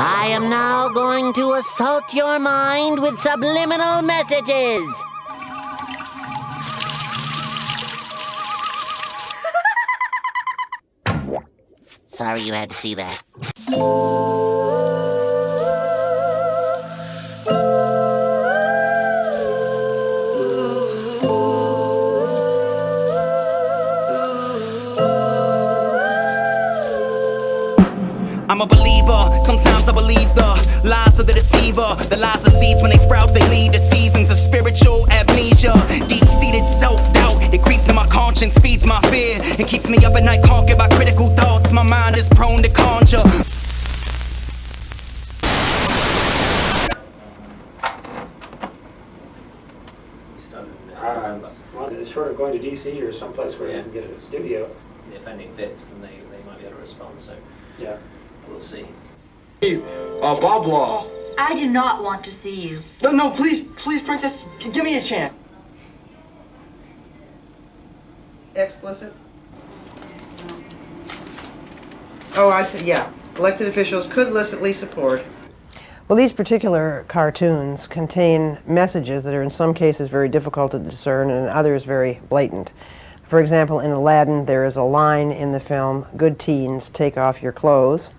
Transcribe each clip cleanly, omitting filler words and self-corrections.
I am now going to assault your mind with subliminal messages. Sorry you had to see that. I'm a believer, sometimes I believe the lies of the deceiver. The lies are seeds, when they sprout they lead to seasons of spiritual amnesia. Deep-seated self-doubt, it creeps in my conscience, feeds my fear, and keeps me up at night conquered by critical thoughts. My mind is prone to conjure. Short of going to DC or someplace where you can get a studio. If anything fits, then they might be able to respond, so yeah, we'll see. Hey, Bob Law. I do not want to see you. No, please, Princess, give me a chance. Explicit? Oh, I see, yeah. Elected officials could illicitly support. Well, these particular cartoons contain messages that are in some cases very difficult to discern and in others very blatant. For example, in Aladdin, there is a line in the film, "Good teens, take off your clothes,"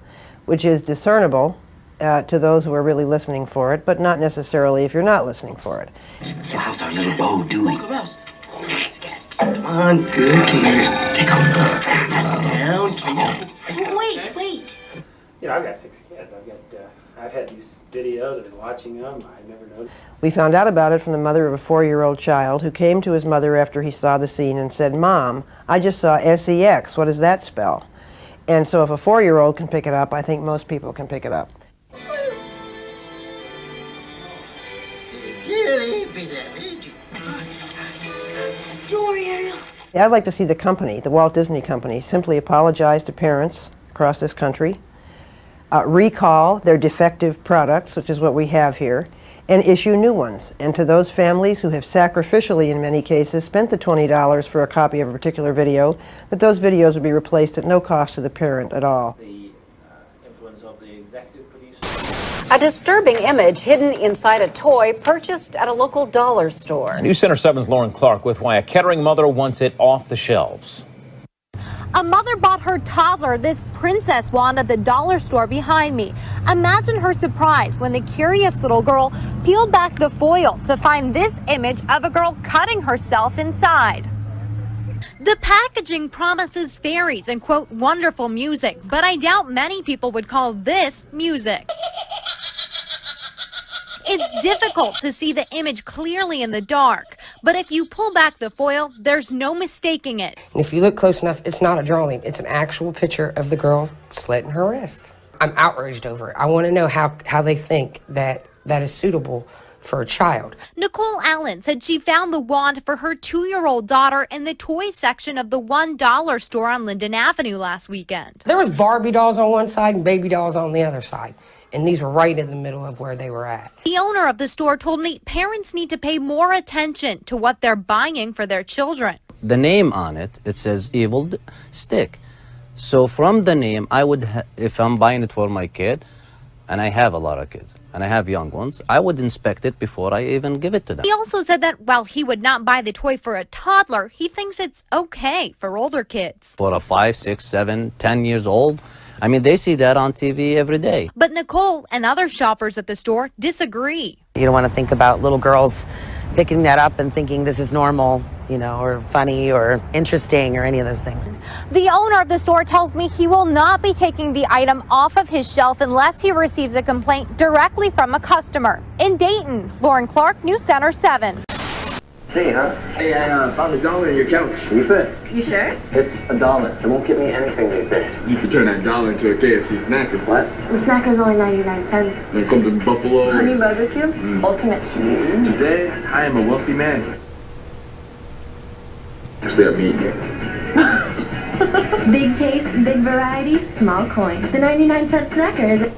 which is discernible to those who are really listening for it, but not necessarily if you're not listening for it. So how's our little bow doing? Come on, good. Can you just take off down? Wait. You know, I've got 6 kids. I've had these videos. I've been watching them. I never noticed. We found out about it from the mother of a 4-year-old child who came to his mother after he saw the scene and said, "Mom, I just saw SEX. What does that spell?" And so if a 4-year-old can pick it up, I think most people can pick it up. I'd like to see the company, the Walt Disney Company, simply apologize to parents across this country, recall their defective products, which is what we have here, and issue new ones. And to those families who have sacrificially, in many cases, spent the $20 for a copy of a particular video, that those videos would be replaced at no cost to the parent at all. The influence of the executive producer. A disturbing image hidden inside a toy purchased at a local dollar store. News Center 7's Lauren Clark with why a Kettering mother wants it off the shelves. A mother bought her toddler this princess wand at the dollar store behind me. Imagine her surprise when the curious little girl peeled back the foil to find this image of a girl cutting herself inside. The packaging promises fairies and, quote, wonderful music, but I doubt many people would call this music. It's difficult to see the image clearly in the dark, but if you pull back the foil, there's no mistaking it. And if you look close enough, it's not a drawing. It's an actual picture of the girl slitting her wrist. I'm outraged over it. I want to know how they think that is suitable for a child. Nicole Allen said she found the wand for her 2-year-old daughter in the toy section of the $1 store on Linden Avenue last weekend. There was Barbie dolls on one side and baby dolls on the other side. And these were right in the middle of where they were at. The owner of the store told me parents need to pay more attention to what they're buying for their children. The name on it, it says evil stick. So from the name, I would, if I'm buying it for my kid, and I have a lot of kids, and I have young ones, I would inspect it before I even give it to them. He also said that while he would not buy the toy for a toddler, he thinks it's okay for older kids. For a 5, 6, 7, 10 years old, I mean, they see that on TV every day. But Nicole and other shoppers at the store disagree. You don't want to think about little girls picking that up and thinking this is normal, you know, or funny or interesting or any of those things. The owner of the store tells me he will not be taking the item off of his shelf unless he receives a complaint directly from a customer. In Dayton, Lauren Clark, News Center 7. See, huh? Hey, I found $1 in your couch. You fit? You sure? It's $1. It won't get me anything these days. You could turn that $1 into a KFC snacker. What? The snacker's only 99 cents. Then come to Buffalo. Honey barbecue, ultimate cheese. Today, I am a wealthy man. Actually, I'm eating. Big taste, big variety, small coin. The 99-cent snacker is it?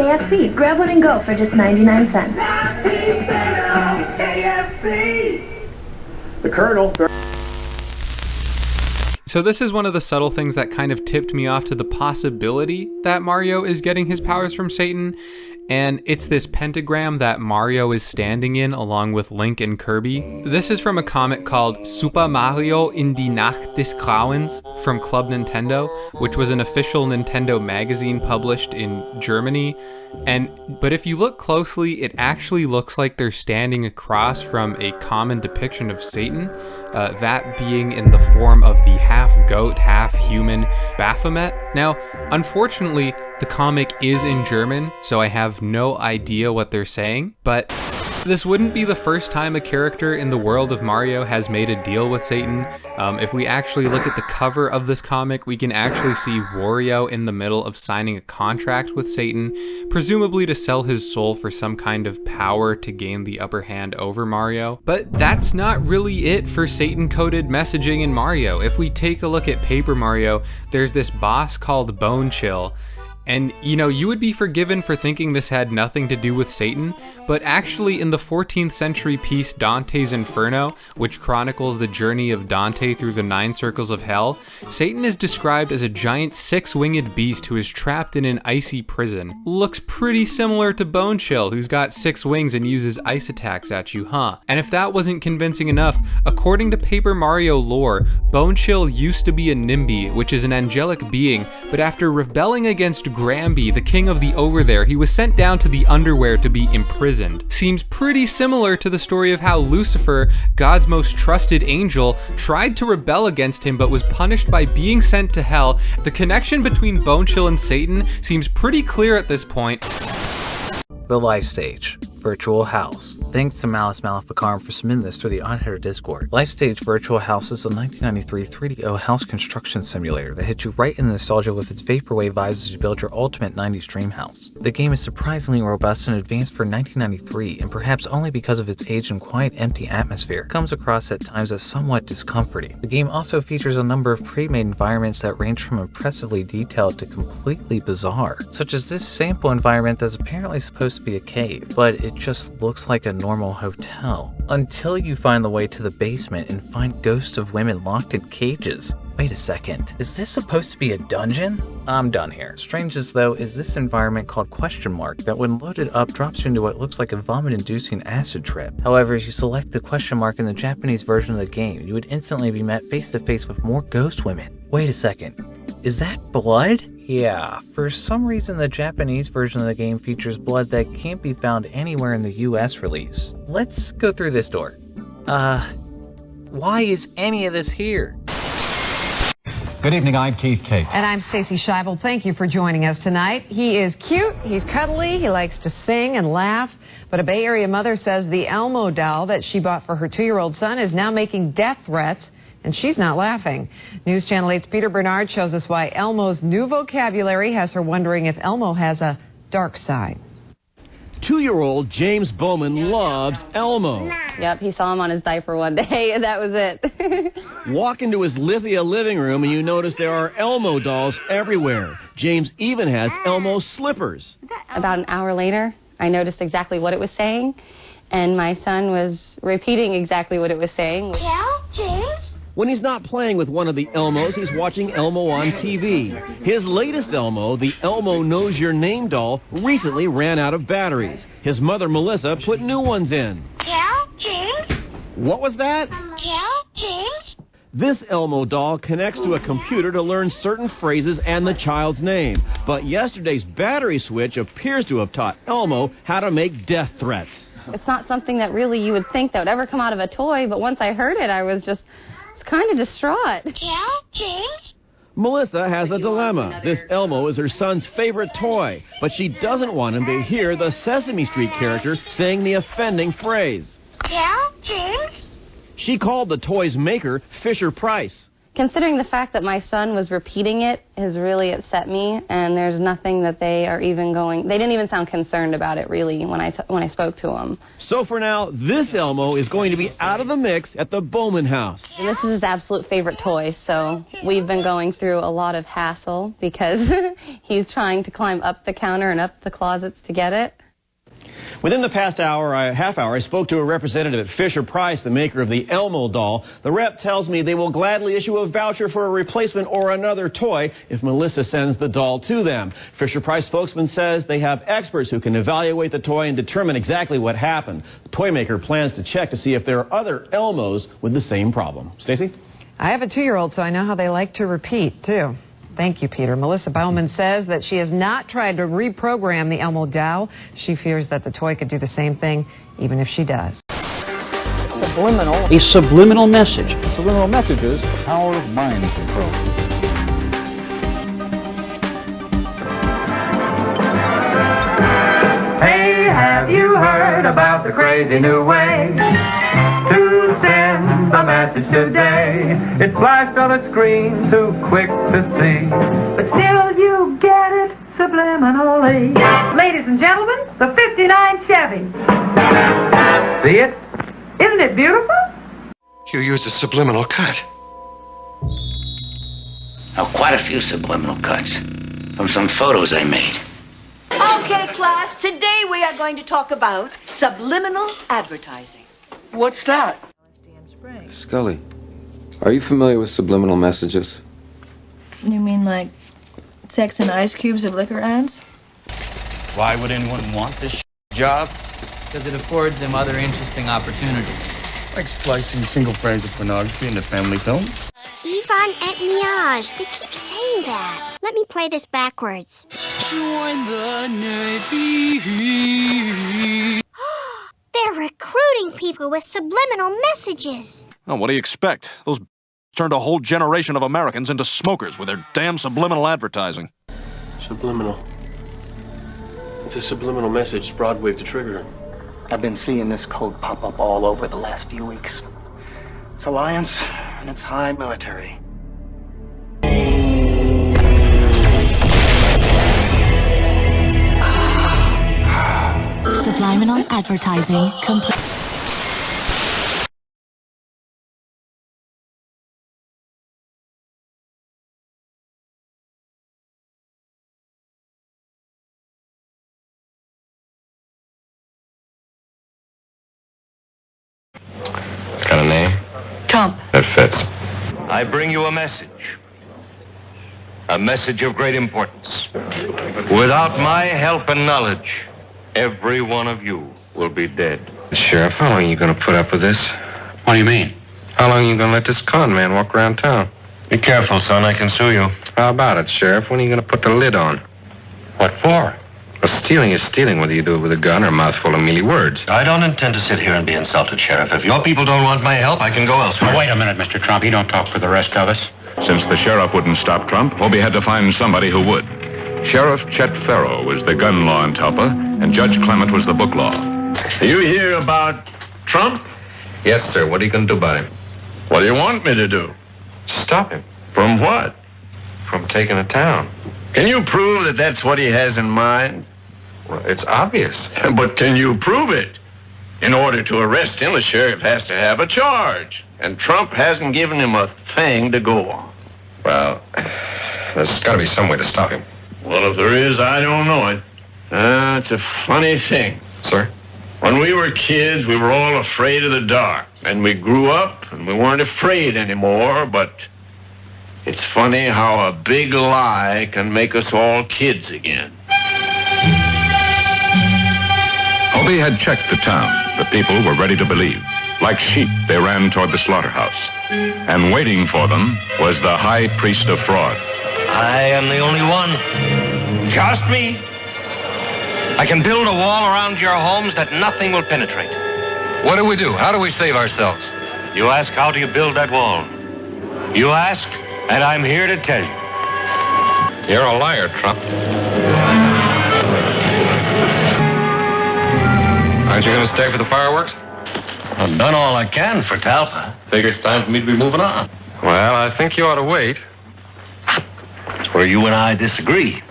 KFC. Grab one and go for just 99 cents. The Colonel. So this is one of the subtle things that kind of tipped me off to the possibility that Mario is getting his powers from Satan. And it's this pentagram that Mario is standing in along with Link and Kirby. This is from a comic called Super Mario in die Nacht des Grauens from Club Nintendo, which was an official Nintendo magazine published in Germany. But if you look closely, it actually looks like they're standing across from a common depiction of Satan, that being in the form of the half-goat, half-human Baphomet. Now, unfortunately, the comic is in German, so I have no idea what they're saying, but this wouldn't be the first time a character in the world of Mario has made a deal with Satan. If we actually look at the cover of this comic, we can actually see Wario in the middle of signing a contract with Satan, presumably to sell his soul for some kind of power to gain the upper hand over Mario. But that's not really it for Satan-coded messaging in Mario. If we take a look at Paper Mario, there's this boss called Bone Chill. And, you know, you would be forgiven for thinking this had nothing to do with Satan, but actually in the 14th century piece Dante's Inferno, which chronicles the journey of Dante through the 9 circles of hell, Satan is described as a giant 6-winged beast who is trapped in an icy prison. Looks pretty similar to Bone Chill, who's got 6 wings and uses ice attacks at you, huh? And if that wasn't convincing enough, according to Paper Mario lore, Bone Chill used to be a Nimby, which is an angelic being, but after rebelling against Granby, the king of the Over There, he was sent down to the underwear to be imprisoned. Seems pretty similar to the story of how Lucifer, God's most trusted angel, tried to rebel against him but was punished by being sent to hell. The connection between Bone Chill and Satan seems pretty clear at this point. The Life Stage Virtual House. Thanks to Malice Maleficarum for submitting this to the Unhitter Discord. Life Stage Virtual House is a 1993 3DO house construction simulator that hits you right in the nostalgia with its vaporwave vibes as you build your ultimate 90s dream house. The game is surprisingly robust and advanced for 1993, and perhaps only because of its age and quiet, empty atmosphere, comes across at times as somewhat discomforting. The game also features a number of pre-made environments that range from impressively detailed to completely bizarre, such as this sample environment that's apparently supposed to be a cave, but it just looks like a normal hotel. Until you find the way to the basement and find ghosts of women locked in cages. Wait a second, is this supposed to be a dungeon? I'm done here. Strange as though is this environment called Question Mark that when loaded up drops you into what looks like a vomit-inducing acid trip. However, if you select the question mark in the Japanese version of the game, you would instantly be met face to face with more ghost women. Wait a second, is that blood? Yeah, for some reason the Japanese version of the game features blood that can't be found anywhere in the US release. Let's go through this door. Why is any of this here? Good evening, I'm Keith Tate. And I'm Stacey Scheibel. Thank you for joining us tonight. He is cute, he's cuddly, he likes to sing and laugh, but a Bay Area mother says the Elmo doll that she bought for her 2-year-old son is now making death threats, and she's not laughing. News Channel 8's Peter Bernard shows us why Elmo's new vocabulary has her wondering if Elmo has a dark side. 2-year-old James Bowman loves Elmo. Yep, he saw him on his diaper one day, and that was it. Walk into his Lithia living room and you notice there are Elmo dolls everywhere. James even has Elmo slippers. About an hour later, I noticed exactly what it was saying, and my son was repeating exactly what it was saying. Yeah, James? When he's not playing with one of the Elmos, he's watching Elmo on TV. His latest Elmo, the Elmo Knows Your Name doll, recently ran out of batteries. His mother, Melissa, put new ones in. Yeah, James? What was that? Yeah, James? This Elmo doll connects to a computer to learn certain phrases and the child's name. But yesterday's battery switch appears to have taught Elmo how to make death threats. It's not something that really you would think that would ever come out of a toy, but once I heard it, I was just kind of distraught. Yeah, James? Melissa has a dilemma. This Elmo is her son's favorite toy, but she doesn't want him to hear the Sesame Street character saying the offending phrase. Yeah, James? She called the toy's maker Fisher-Price. considering the fact that my son was repeating it has really upset me, and there's nothing that they are even going, they didn't even sound concerned about it really when I spoke to them. So for now, this Elmo is going to be out of the mix at the Bowman house. And this is his absolute favorite toy, so we've been going through a lot of hassle because he's trying to climb up the counter and up the closets to get it. Within the past half hour, I spoke to a representative at Fisher-Price, the maker of the Elmo doll. The rep tells me they will gladly issue a voucher for a replacement or another toy if Melissa sends the doll to them. Fisher-Price spokesman says they have experts who can evaluate the toy and determine exactly what happened. The toy maker plans to check to see if there are other Elmos with the same problem. Stacey? I have a 2-year-old, so I know how they like to repeat, too. Thank you, Peter. Melissa Bauman says that she has not tried to reprogram the Elmo doll. She fears that the toy could do the same thing, even if she does. Subliminal. A subliminal message. A subliminal message is the power of mind control. Hey, have you heard about the crazy new way to send a message today? It flashed on a screen too quick to see, but still you get it subliminally. Ladies and gentlemen, the 59 Chevy. See it? Isn't it beautiful? You used a subliminal cut. Now, quite a few subliminal cuts from some photos I made. Okay, class, today we are going to talk about subliminal advertising. What's that? Scully, are you familiar with subliminal messages? You mean like sex and ice cubes of liquor ads? Why would anyone want this job? Because it affords them other interesting opportunities. Like splicing single frames of pornography into family films? Yvonne et Miage. They keep saying that. Let me play this backwards. Join the Navy. They're recruiting people with subliminal messages. Oh, what do you expect? Those turned a whole generation of Americans into smokers with their damn subliminal advertising. Subliminal. It's a subliminal message Broadwave to trigger. I've been seeing this code pop up all over the last few weeks. It's Alliance, and it's high military. Subliminal advertising complete. Got a name? Trump. That fits. I bring you a message. A message of great importance. Without my help and knowledge, every one of you will be dead. Sheriff, how long are you going to put up with this? What do you mean? How long are you going to let this con man walk around town? Be careful, son. I can sue you. How about it, Sheriff? When are you going to put the lid on? What for? Well, stealing is stealing, whether you do it with a gun or a mouthful of mealy words. I don't intend to sit here and be insulted, Sheriff. If your people don't want my help, I can go elsewhere. Wait a minute, Mr. Trump. You don't talk for the rest of us. Since the sheriff wouldn't stop Trump, Hobie had to find somebody who would. Sheriff Chet Farrow was the gun law in Talpa, and Judge Clement was the book law. You hear about Trump? Yes, sir. What are you going to do about him? What do you want me to do? Stop him. From what? From taking the town. Can you prove that that's what he has in mind? Well, it's obvious. But can you prove it? In order to arrest him, the sheriff has to have a charge. And Trump hasn't given him a thing to go on. Well, there's got to be some way to stop him. Well, if there is, I don't know it. It's a funny thing. Sir? When we were kids, we were all afraid of the dark. And we grew up, and we weren't afraid anymore, but it's funny how a big lie can make us all kids again. Hobie had checked the town. The people were ready to believe. Like sheep, they ran toward the slaughterhouse. And waiting for them was the high priest of fraud. I am the only one. Just me. I can build a wall around your homes that nothing will penetrate. What do we do? How do we save ourselves? You ask, how do you build that wall? You ask, and I'm here to tell you. You're a liar, Trump. Aren't you going to stay for the fireworks? I've done all I can for Talpa. Figure it's time for me to be moving on. Well, I think you ought to wait. That's where you and I disagree.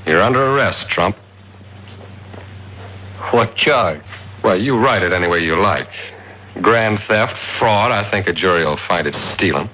You're under arrest, Trump. What charge? Well, you write it any way you like. Grand theft, fraud, I think a jury will find it stealing.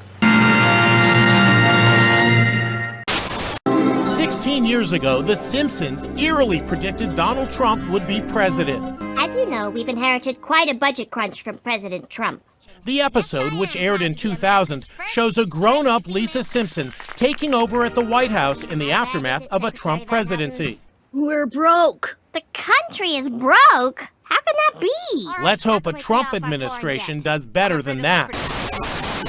16 years ago, The Simpsons eerily predicted Donald Trump would be president. As you know, we've inherited quite a budget crunch from President Trump. The episode, which aired in 2000, shows a grown-up Lisa Simpson taking over at the White House in the aftermath of a Trump presidency. We're broke. The country is broke? How can that be? Let's hope a Trump administration does better than that.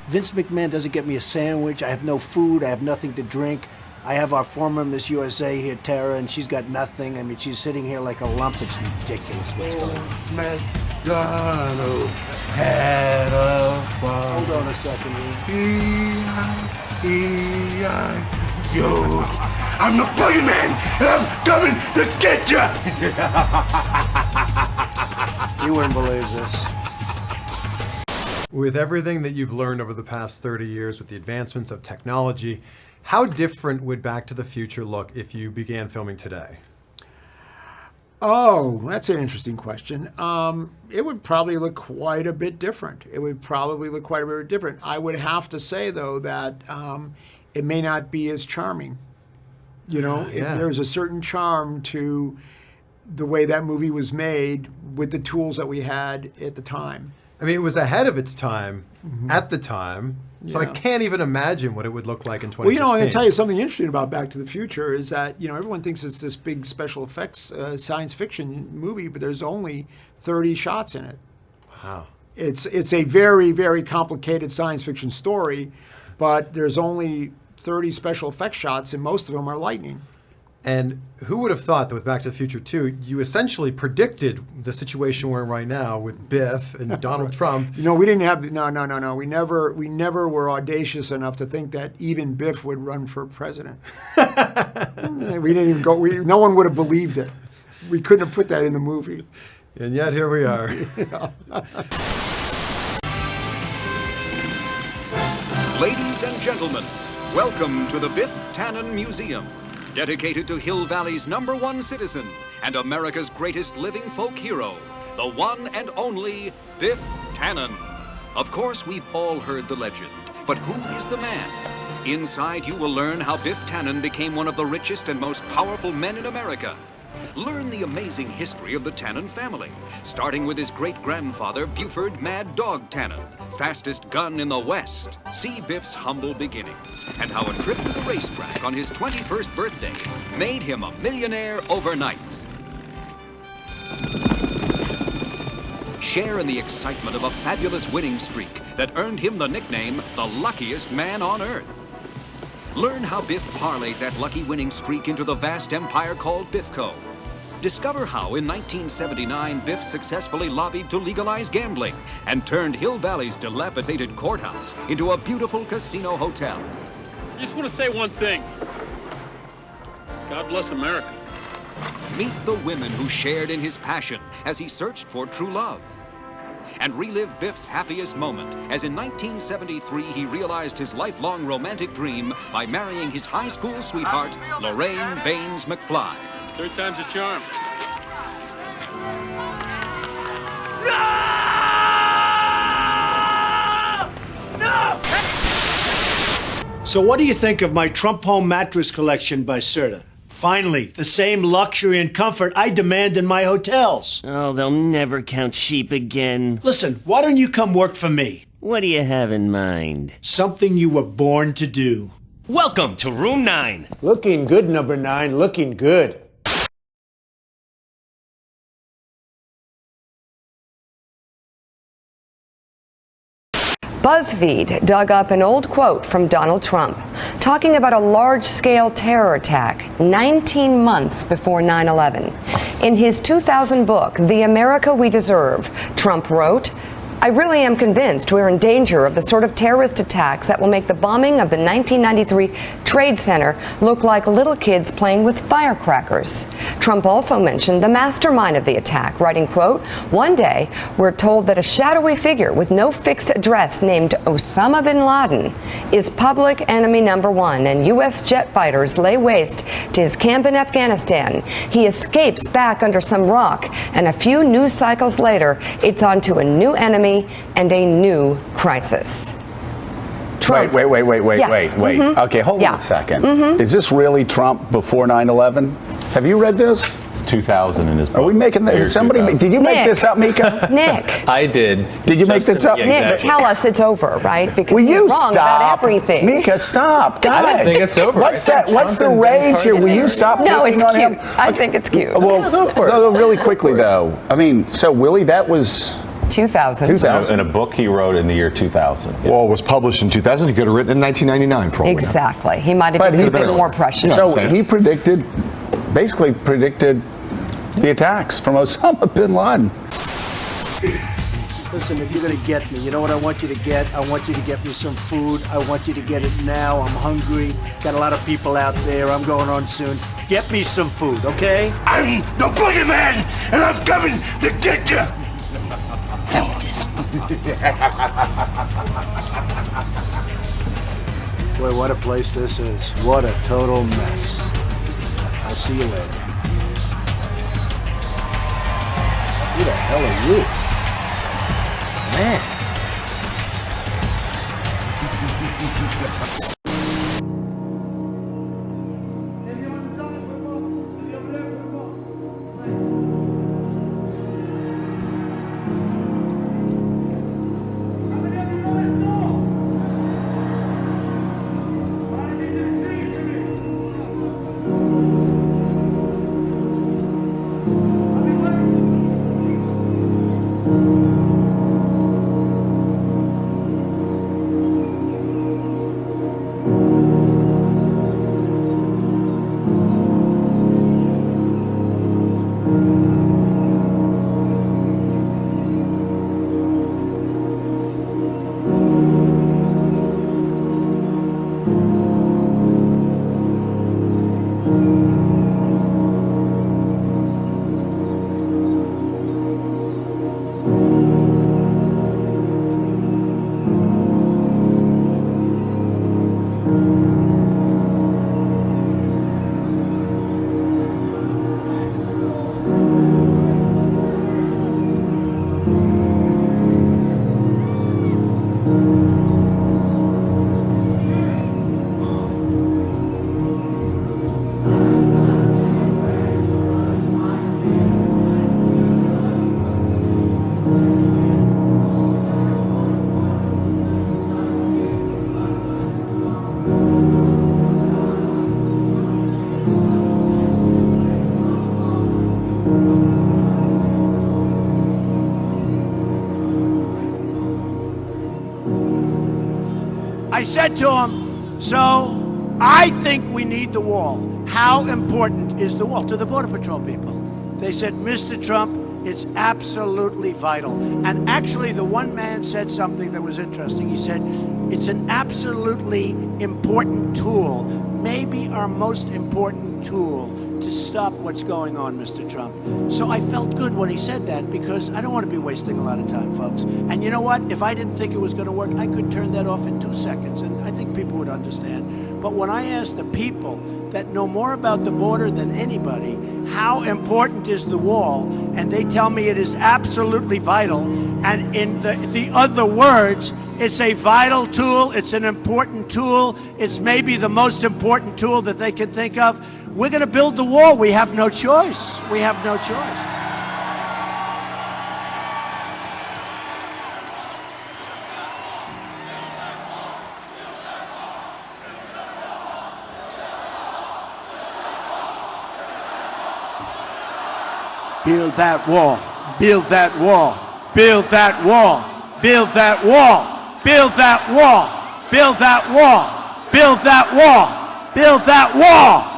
Vince McMahon doesn't get me a sandwich. I have no food. I have nothing to drink. I have our former Miss USA here, Tara, and she's got nothing. I mean, she's sitting here like a lump. It's ridiculous what's going on. McDonald had a farm. Hold on a second. E-I-E-I-O. I'm the boogeyman, and I'm coming to get you. You wouldn't believe this. With everything that you've learned over the past 30 years with the advancements of technology, how different would Back to the Future look if you began filming today? Oh, that's an interesting question. It would probably look quite a bit different. I would have to say, though, that it may not be as charming. You know, there's a certain charm to the way that movie was made with the tools that we had at the time. I mean, it was ahead of its time at the time, so I can't even imagine what it would look like in 2016. Well, you know, I'm going to tell you something interesting about Back to the Future is that, you know, everyone thinks it's this big special effects science fiction movie, but there's only 30 shots in it. Wow. It's a very, very complicated science fiction story, but there's only 30 special effects shots, and most of them are lightning. And who would have thought that with Back to the Future 2, you essentially predicted the situation we're in right now with Biff and Donald Trump? You know, we didn't have, no. We never were audacious enough to think that even Biff would run for president. We didn't even go, no one would have believed it. We couldn't have put that in the movie. And yet here we are. Ladies and gentlemen, welcome to the Biff Tannen Museum, dedicated to Hill Valley's #1 citizen and America's greatest living folk hero, the one and only Biff Tannen. Of course, we've all heard the legend, but who is the man? Inside, you will learn how Biff Tannen became one of the richest and most powerful men in America. Learn the amazing history of the Tannen family, starting with his great-grandfather, Buford Mad Dog Tannen, fastest gun in the West. See Biff's humble beginnings and how a trip to the racetrack on his 21st birthday made him a millionaire overnight. Share in the excitement of a fabulous winning streak that earned him the nickname, the luckiest man on earth. Learn how Biff parlayed that lucky winning streak into the vast empire called Biffco. Discover how in 1979 Biff successfully lobbied to legalize gambling and turned Hill Valley's dilapidated courthouse into a beautiful casino hotel. I just want to say one thing. God bless America. Meet the women who shared in his passion as he searched for true love. And relive Biff's happiest moment as in 1973 he realized his lifelong romantic dream by marrying his high school sweetheart, Lorraine Baines McFly. Third time's a charm. So what do you think of my Trump Home mattress collection by Serta? Finally, the same luxury and comfort I demand in my hotels. Oh, they'll never count sheep again. Listen, why don't you come work for me? What do you have in mind? Something you were born to do. Welcome to Room 9. Looking good, number 9, looking good. BuzzFeed dug up an old quote from Donald Trump talking about a large-scale terror attack 19 months before 9/11. In his 2000 book, The America We Deserve, Trump wrote, I really am convinced we're in danger of the sort of terrorist attacks that will make the bombing of the 1993 Trade Center look like little kids playing with firecrackers. Trump also mentioned the mastermind of the attack, writing, quote, "One day, we're told that a shadowy figure with no fixed address named Osama bin Laden is public enemy number one, and U.S. jet fighters lay waste to his camp in Afghanistan. He escapes back under some rock, and a few news cycles later, it's on to a new enemy and a new crisis." Trump. Wait. Yeah. Mm-hmm. Okay, hold on a second. Mm-hmm. Is this really Trump before 9/11? Have you read this? It's 2000 in his book. Are we making this? Did you make this up, Mika? Nick. I did. Did you make this up? Yeah, Nick, exactly. tell us it's over, right? Because Will you're you wrong stop? about everything. Mika, stop. God. I don't think it's over. What's that? What's the rage here? Will you stop No, picking it's on cute. him? I think it's cute. Well, go for it. No, really quickly though. I mean, so Willie, that was 2000. In a book he wrote in the year 2000. Yeah. Well, it was published in 2000. He could have written it in 1999 for all we know. Exactly. He might have been a bit more precious. So he basically predicted the attacks from Osama bin Laden. Listen, if you're going to get me, you know what I want you to get? I want you to get me some food. I want you to get it now. I'm hungry. Got a lot of people out there. I'm going on soon. Get me some food, okay? I'm the boogeyman, and I'm coming to get you. Sandwiches. Boy, what a place this is. What a total mess. I'll see you later. Who the hell are you? Man. I said to him, so I think we need the wall. How important is the wall? To the Border Patrol people. They said, Mr. Trump, it's absolutely vital. And actually, the one man said something that was interesting. He said, it's an absolutely important tool, maybe our most important tool to stop what's going on, Mr. Trump. So I felt good when he said that because I don't want to be wasting a lot of time, folks. And you know what? If I didn't think it was going to work, I could turn that off in 2 seconds, and I think people would understand. But when I ask the people that know more about the border than anybody, how important is the wall, and they tell me it is absolutely vital, and in the other words, it's a vital tool, it's an important tool, it's maybe the most important tool that they can think of, we're going to build the wall. We have no choice. We have no choice. Build that wall. Build that wall. Build that wall. Build that wall. Build that wall. Build that wall. Build that wall. Build that wall.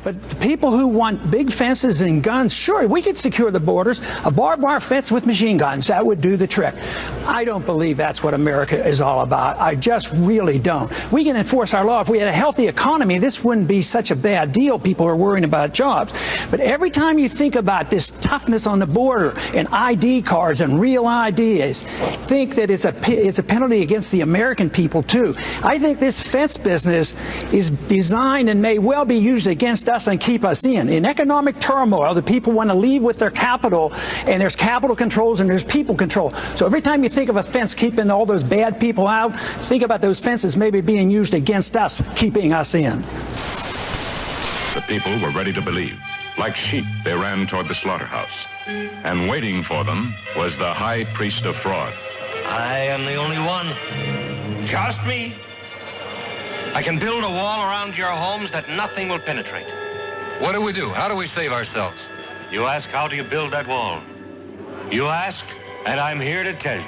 But the people who want big fences and guns, sure, we could secure the borders. A barbed wire fence with machine guns, that would do the trick. I don't believe that's what America is all about. I just really don't. We can enforce our law. If we had a healthy economy, this wouldn't be such a bad deal. People are worrying about jobs. But every time you think about this toughness on the border and ID cards and real IDs, think that it's a penalty against the American people, too. I think this fence business is designed and may well be used against us and keep us in. In economic turmoil, the people want to leave with their capital, and there's capital controls and there's people control. So every time you think of a fence keeping all those bad people out, think about those fences maybe being used against us, keeping us in. The people were ready to believe. Like sheep, they ran toward the slaughterhouse. And waiting for them was the high priest of fraud. I am the only one. Just me. I can build a wall around your homes that nothing will penetrate. What do we do? How do we save ourselves? You ask, how do you build that wall? You ask, and I'm here to tell you.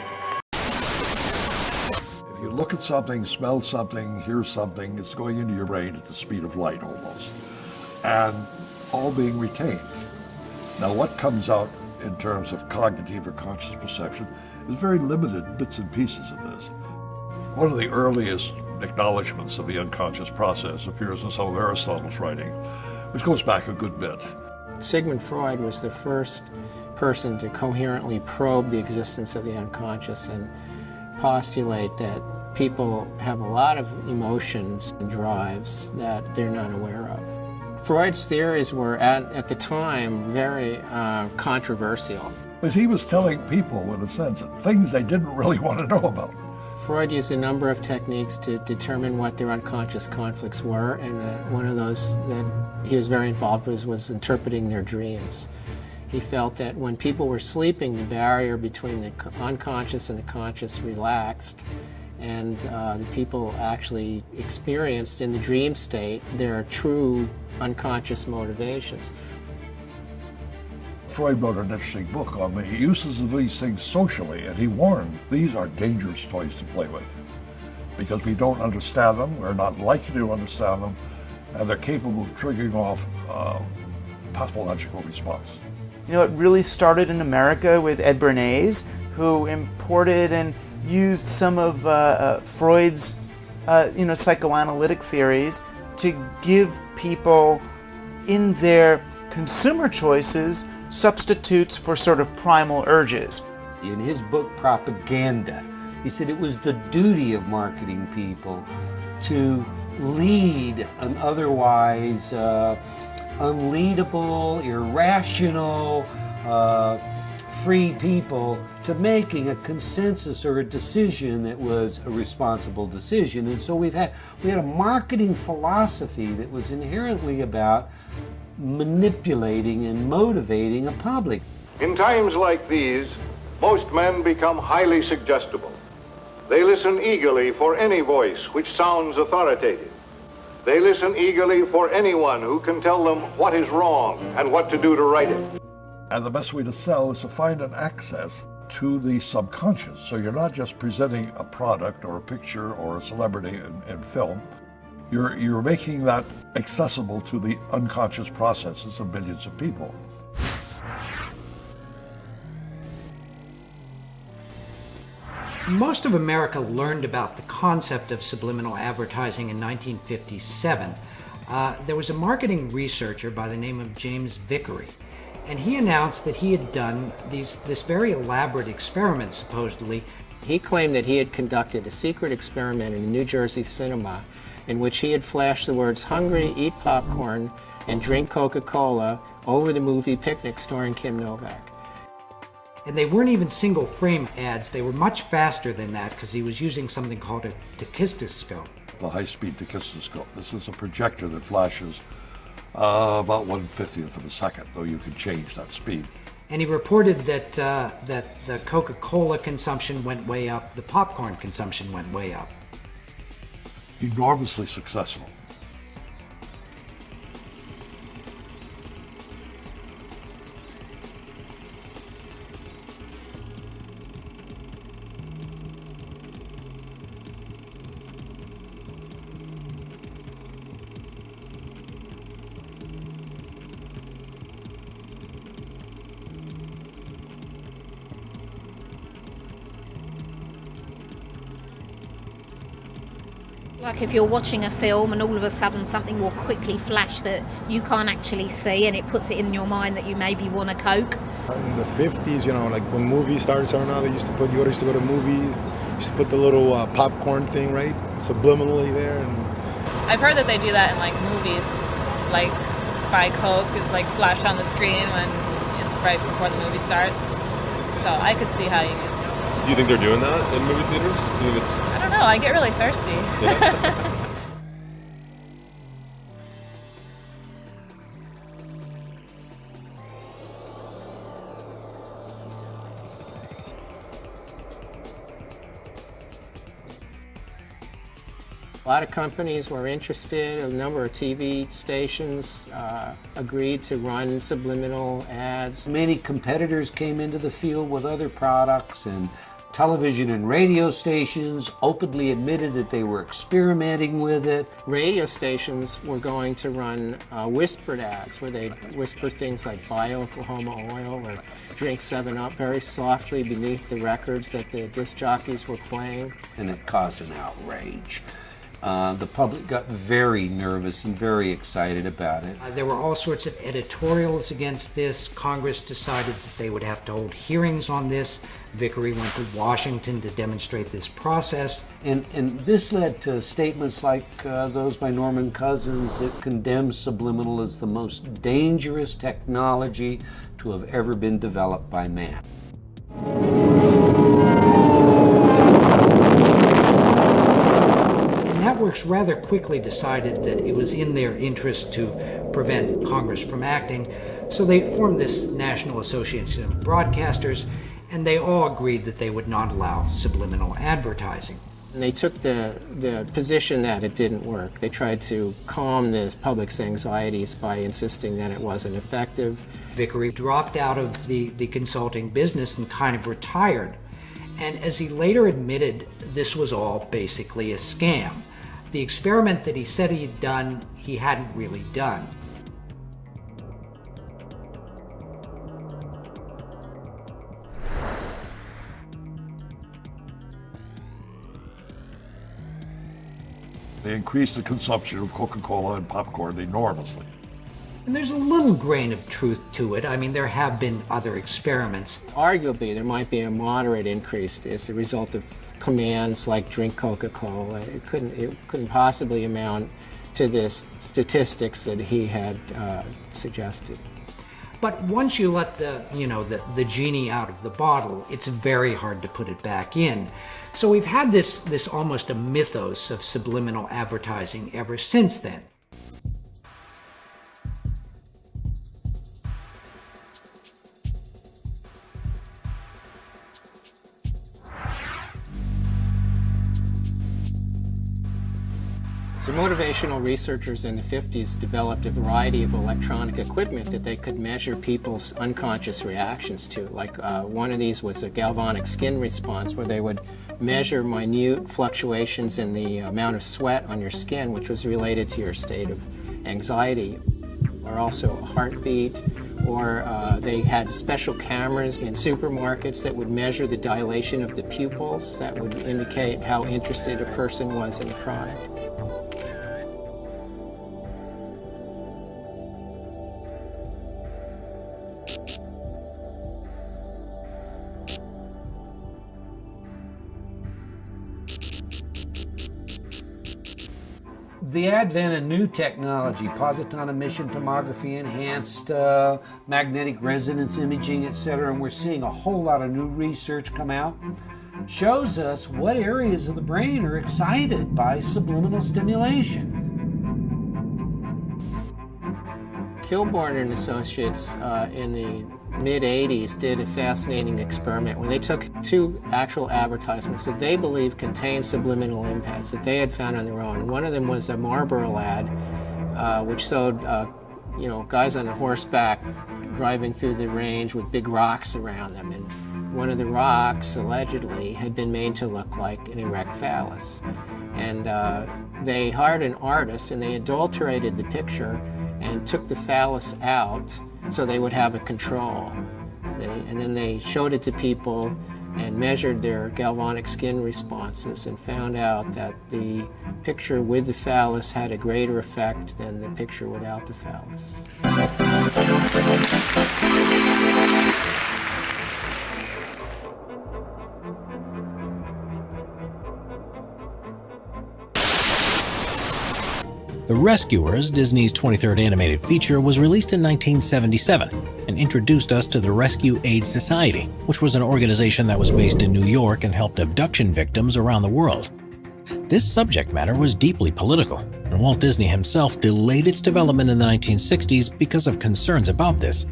If you look at something, smell something, hear something, it's going into your brain at the speed of light almost. And all being retained. Now, what comes out in terms of cognitive or conscious perception is very limited bits and pieces of this. One of the earliest acknowledgments of the unconscious process appears in some of Aristotle's writing, which goes back a good bit. Sigmund Freud was the first person to coherently probe the existence of the unconscious and postulate that people have a lot of emotions and drives that they're not aware of. Freud's theories were, at the time, very controversial. Because he was telling people, in a sense, things they didn't really want to know about. Freud used a number of techniques to determine what their unconscious conflicts were, and one of those that he was very involved with was interpreting their dreams. He felt that when people were sleeping, the barrier between the unconscious and the conscious relaxed, and the people actually experienced in the dream state their true unconscious motivations. Freud wrote an interesting book on the uses of these things socially, and he warned these are dangerous toys to play with because we don't understand them, we're not likely to understand them, and they're capable of triggering off a pathological response. You know, it really started in America with Ed Bernays, who imported and used some of Freud's psychoanalytic theories to give people in their consumer choices substitutes for sort of primal urges. In his book Propaganda, he said it was the duty of marketing people to lead an otherwise unleadable, irrational, free people to making a consensus or a decision that was a responsible decision. And so we had a marketing philosophy that was inherently about manipulating and motivating a public. In times like these, most men become highly suggestible. They listen eagerly for any voice which sounds authoritative. They listen eagerly for anyone who can tell them what is wrong and what to do to right it. And the best way to sell is to find an access to the subconscious. So you're not just presenting a product or a picture or a celebrity in film. You're making that accessible to the unconscious processes of millions of people. Most of America learned about the concept of subliminal advertising in 1957. There was a marketing researcher by the name of James Vickery, and he announced that he had done this very elaborate experiment, supposedly. He claimed that he had conducted a secret experiment in a New Jersey cinema in which he had flashed the words "hungry, eat popcorn, and drink Coca-Cola" over the movie Picnic starring Kim Novak. And they weren't even single frame ads, they were much faster than that because he was using something called a tachistoscope. The high-speed tachistoscope. This is a projector that flashes about 1/50th of a second, though you can change that speed. And he reported that the Coca-Cola consumption went way up, the popcorn consumption went way up. Enormously successful. Like if you're watching a film and all of a sudden something will quickly flash that you can't actually see, and it puts it in your mind that you maybe want a Coke. In the 50s, you know, like when movies started turning out, you used to go to movies, used to put the little popcorn thing, right, subliminally there. And I've heard that they do that in like movies, like buy Coke is like flashed on the screen when it's right before the movie starts. So I could see how you could. Do you think they're doing that in movie theaters? Do you think it's... I don't know, I get really thirsty. Yeah. A lot of companies were interested. A number of TV stations agreed to run subliminal ads. Many competitors came into the field with other products, and television and radio stations openly admitted that they were experimenting with it. Radio stations were going to run whispered ads where they'd whisper things like buy Oklahoma oil or drink 7-Up very softly beneath the records that the disc jockeys were playing. And it caused an outrage. The public got very nervous and very excited about it. There were all sorts of editorials against this. Congress decided that they would have to hold hearings on this. Vickery went to Washington to demonstrate this process. And this led to statements like those by Norman Cousins that condemned subliminal as the most dangerous technology to have ever been developed by man. Networks rather quickly decided that it was in their interest to prevent Congress from acting, so they formed this National Association of Broadcasters, and they all agreed that they would not allow subliminal advertising. And they took the position that it didn't work. They tried to calm the public's anxieties by insisting that it wasn't effective. Vickery dropped out of the consulting business and kind of retired. And as he later admitted, this was all basically a scam. The experiment that he said he had done, he hadn't really done. They increased the consumption of Coca-Cola and popcorn enormously. And there's a little grain of truth to it. I mean, there have been other experiments. Arguably, there might be a moderate increase as a result of commands like drink Coca-Cola. It couldn't possibly amount to the statistics that he had suggested. But once you let the genie out of the bottle, it's very hard to put it back in. So we've had this almost a mythos of subliminal advertising ever since then. The motivational researchers in the 50s developed a variety of electronic equipment that they could measure people's unconscious reactions to. Like one of these was a galvanic skin response, where they would measure minute fluctuations in the amount of sweat on your skin, which was related to your state of anxiety, or also a heartbeat. Or they had special cameras in supermarkets that would measure the dilation of the pupils that would indicate how interested a person was in the product. The advent of new technology, positron emission tomography, enhanced magnetic resonance imaging, etc., and we're seeing a whole lot of new research come out, shows us what areas of the brain are excited by subliminal stimulation. Kilborn and Associates in the mid-'80s did a fascinating experiment where they took two actual advertisements that they believed contained subliminal impacts that they had found on their own. One of them was a Marlboro ad, which showed guys on horseback driving through the range with big rocks around them. And one of the rocks, allegedly, had been made to look like an erect phallus. And they hired an artist and they adulterated the picture and took the phallus out so they would have a control. And then they showed it to people and measured their galvanic skin responses and found out that the picture with the phallus had a greater effect than the picture without the phallus. The Rescuers, Disney's 23rd animated feature, was released in 1977 and introduced us to the Rescue Aid Society, which was an organization that was based in New York and helped abduction victims around the world. This subject matter was deeply political, and Walt Disney himself delayed its development in the 1960s because of concerns about this.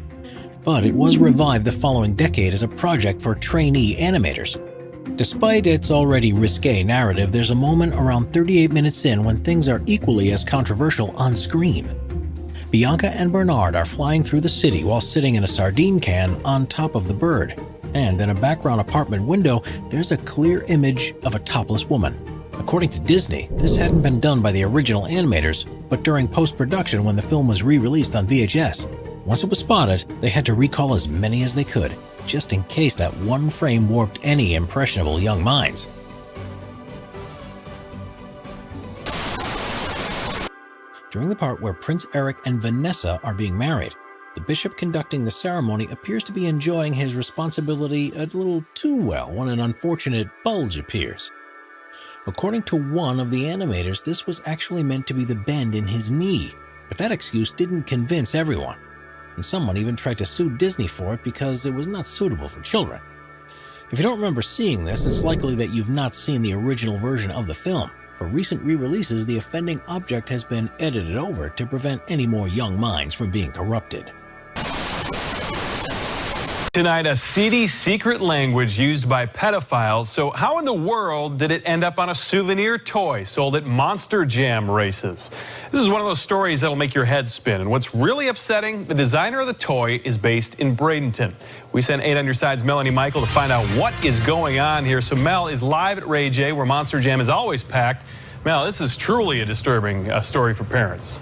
But it was revived the following decade as a project for trainee animators. Despite its already risque narrative, there's a moment around 38 minutes in when things are equally as controversial on screen. Bianca and Bernard are flying through the city while sitting in a sardine can on top of the bird. And in a background apartment window, there's a clear image of a topless woman. According to Disney, this hadn't been done by the original animators, but during post-production when the film was re-released on VHS. Once it was spotted, they had to recall as many as they could, just in case that one frame warped any impressionable young minds. During the part where Prince Eric and Vanessa are being married, the bishop conducting the ceremony appears to be enjoying his responsibility a little too well when an unfortunate bulge appears. According to one of the animators, this was actually meant to be the bend in his knee, but that excuse didn't convince everyone. And someone even tried to sue Disney for it because it was not suitable for children. If you don't remember seeing this, it's likely that you've not seen the original version of the film. For recent re-releases, the offending object has been edited over to prevent any more young minds from being corrupted. Tonight, a seedy secret language used by pedophiles. So how in the world did it end up on a souvenir toy sold at Monster Jam races? This is one of those stories that'll make your head spin. And what's really upsetting, the designer of the toy is based in Bradenton. We sent 8 on your side's Melanie Michael to find out what is going on here. So Mel is live at Ray J, where Monster Jam is always packed. Mel, this is truly a disturbing story for parents.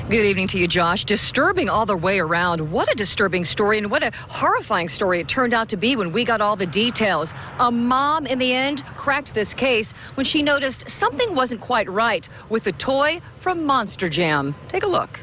Good evening to you, Josh. Disturbing all the way around. What a disturbing story, and what a horrifying story it turned out to be when we got all the details. A mom, in the end, cracked this case when she noticed something wasn't quite right with the toy from Monster Jam. Take a look.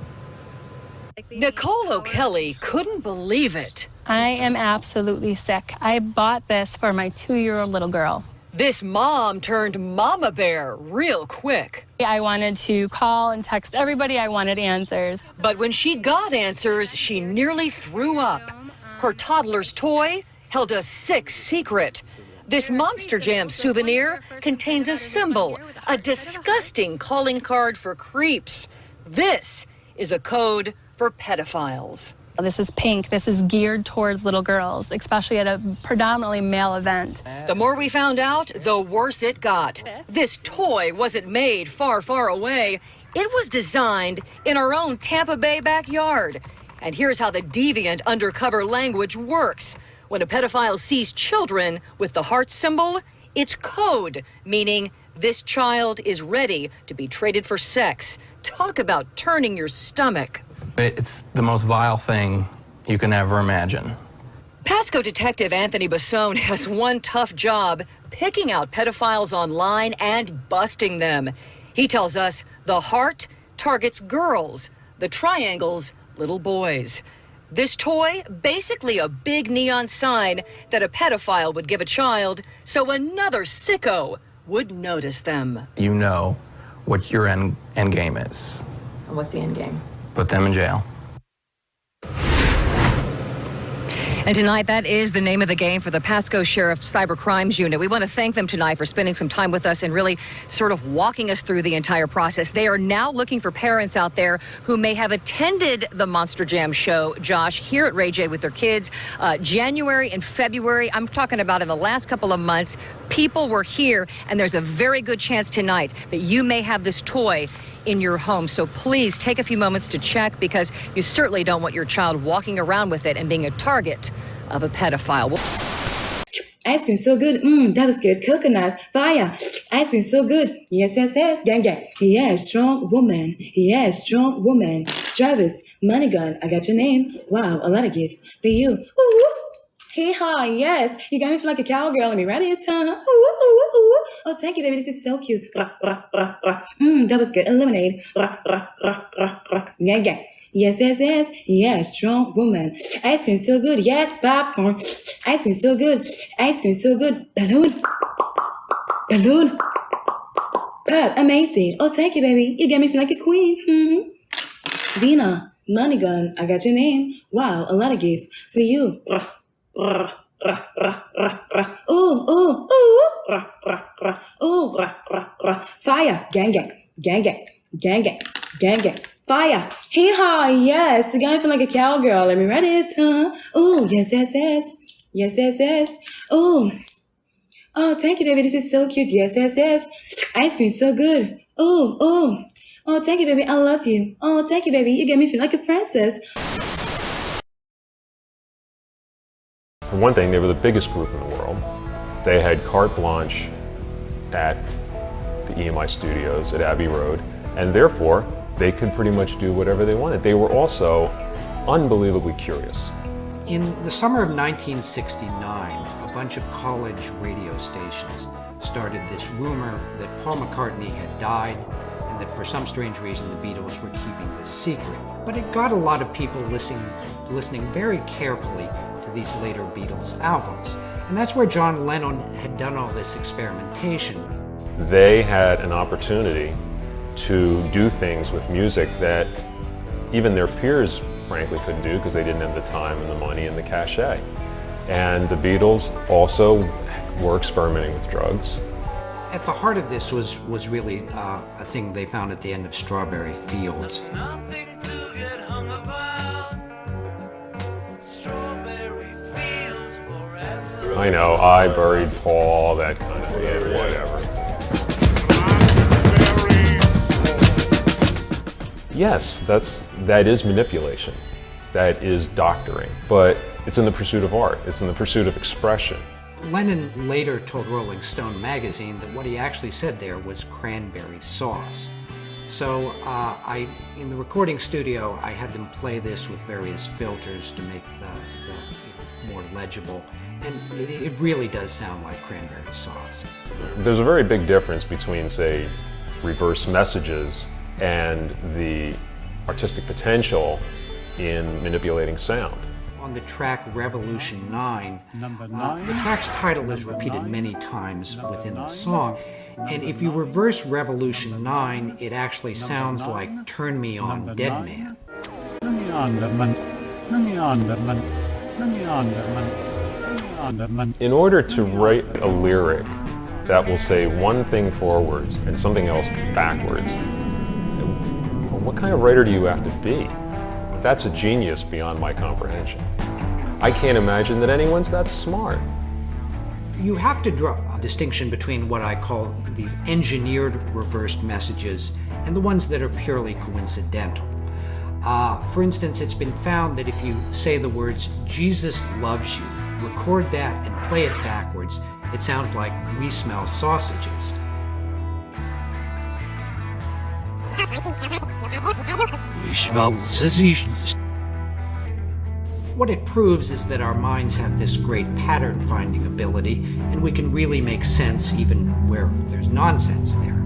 Nicole O'Kelly couldn't believe it. I am absolutely sick. I bought this for my 2-year-old little girl. This mom turned mama bear real quick. I wanted to call and text everybody. I wanted answers. But when she got answers, she nearly threw up. Her toddler's toy held a sick secret. This Monster Jam souvenir contains a symbol, a disgusting calling card for creeps. This is a code for pedophiles. This is pink. This is geared towards little girls, especially at a predominantly male event. The more we found out, the worse it got. This toy wasn't made far, far away. It was designed in our own Tampa Bay backyard. And here's how the deviant undercover language works. When a pedophile sees children with the heart symbol, it's code, meaning this child is ready to be traded for sex. Talk about turning your stomach. It's the most vile thing you can ever imagine. Pasco detective Anthony Bassone has one tough job, picking out pedophiles online and busting them. He tells us the heart targets girls, the triangles, little boys. This toy, basically a big neon sign that a pedophile would give a child so another sicko would notice them. You know what your end game is. What's the end game? Put them in jail. And tonight, that is the name of the game for the Pasco Sheriff's Cyber Crimes Unit. We want to thank them tonight for spending some time with us and really sort of walking us through the entire process. They are now looking for parents out there who may have attended the Monster Jam show, Josh, here at Ray J with their kids. January and February, I'm talking about in the last couple of months, people were here, and there's a very good chance tonight that you may have this toy in your home. So please take a few moments to check, because you certainly don't want your child walking around with it and being a target of a pedophile. Ice cream so good. That was good. Coconut, fire. Ice cream so good. Yes, yes, yes. Gang, gang. Yeah, strong woman. Yeah, strong woman. Travis, money gun. I got your name. Wow, a lot of gifts for you. Ooh. Hee-haw, yes. You got me feeling like a cowgirl. Let me ride it, huh? Ooh, ooh, ooh. Oh, thank you, baby. This is so cute. That was good. Lemonade. Yeah, yeah. Yes, yes, yes. Yes, strong woman. Ice cream so good. Yes, popcorn. Ice cream so good. Ice cream so good. Balloon. Balloon. God, amazing. Oh, thank you, baby. You got me feeling like a queen. Dina, money gun. I got your name. Wow, a lot of gifts for you. Ooh, ooh, ooh. Ooh, fire. Gang, gang. Gang, gang. Gang, gang. Gang, gang. Fire. Hee-haw, yes. You got me feeling like a cowgirl. Let me read it, huh? Ooh, yes, yes, yes. Yes, yes, yes. Ooh. Oh, thank you, baby. This is so cute. Yes, yes, yes. Ice cream so good. Ooh, ooh. Oh, thank you, baby. I love you. Oh, thank you, baby. You get me feel like a princess. For one thing, they were the biggest group in the world. They had carte blanche at the EMI studios at Abbey Road, and therefore they could pretty much do whatever they wanted. They were also unbelievably curious. In the summer of 1969, a bunch of college radio stations started this rumor that Paul McCartney had died and that for some strange reason the Beatles were keeping this secret. But it got a lot of people listening very carefully to these later Beatles albums. And that's where John Lennon had done all this experimentation. They had an opportunity to do things with music that even their peers frankly couldn't do because they didn't have the time and the money and the cachet. And the Beatles also were experimenting with drugs. At the heart of this was really a thing they found at the end of Strawberry Fields. I know, I buried Paul, that kind of thing, whatever. Yes, that is manipulation. That is doctoring. But it's in the pursuit of art. It's in the pursuit of expression. Lennon later told Rolling Stone magazine that what he actually said there was cranberry sauce. So in the recording studio, I had them play this with various filters to make the more legible. And it really does sound like cranberry sauce. There's a very big difference between, say, reverse messages and the artistic potential in manipulating sound. On the track Revolution 9, the track's title is repeated many times within the song, and if you reverse Revolution 9, it actually sounds like Turn Me On, Dead Man. In order to write a lyric that will say one thing forwards and something else backwards, what kind of writer do you have to be? That's a genius beyond my comprehension. I can't imagine that anyone's that smart. You have to draw a distinction between what I call the engineered reversed messages and the ones that are purely coincidental. For instance, it's been found that if you say the words, Jesus loves you, record that and play it backwards, it sounds like we smell sausages. We smell sausages. What it proves is that our minds have this great pattern finding ability, and we can really make sense even where there's nonsense there.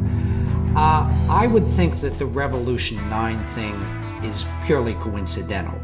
I would think that the Revolution 9 thing is purely coincidental.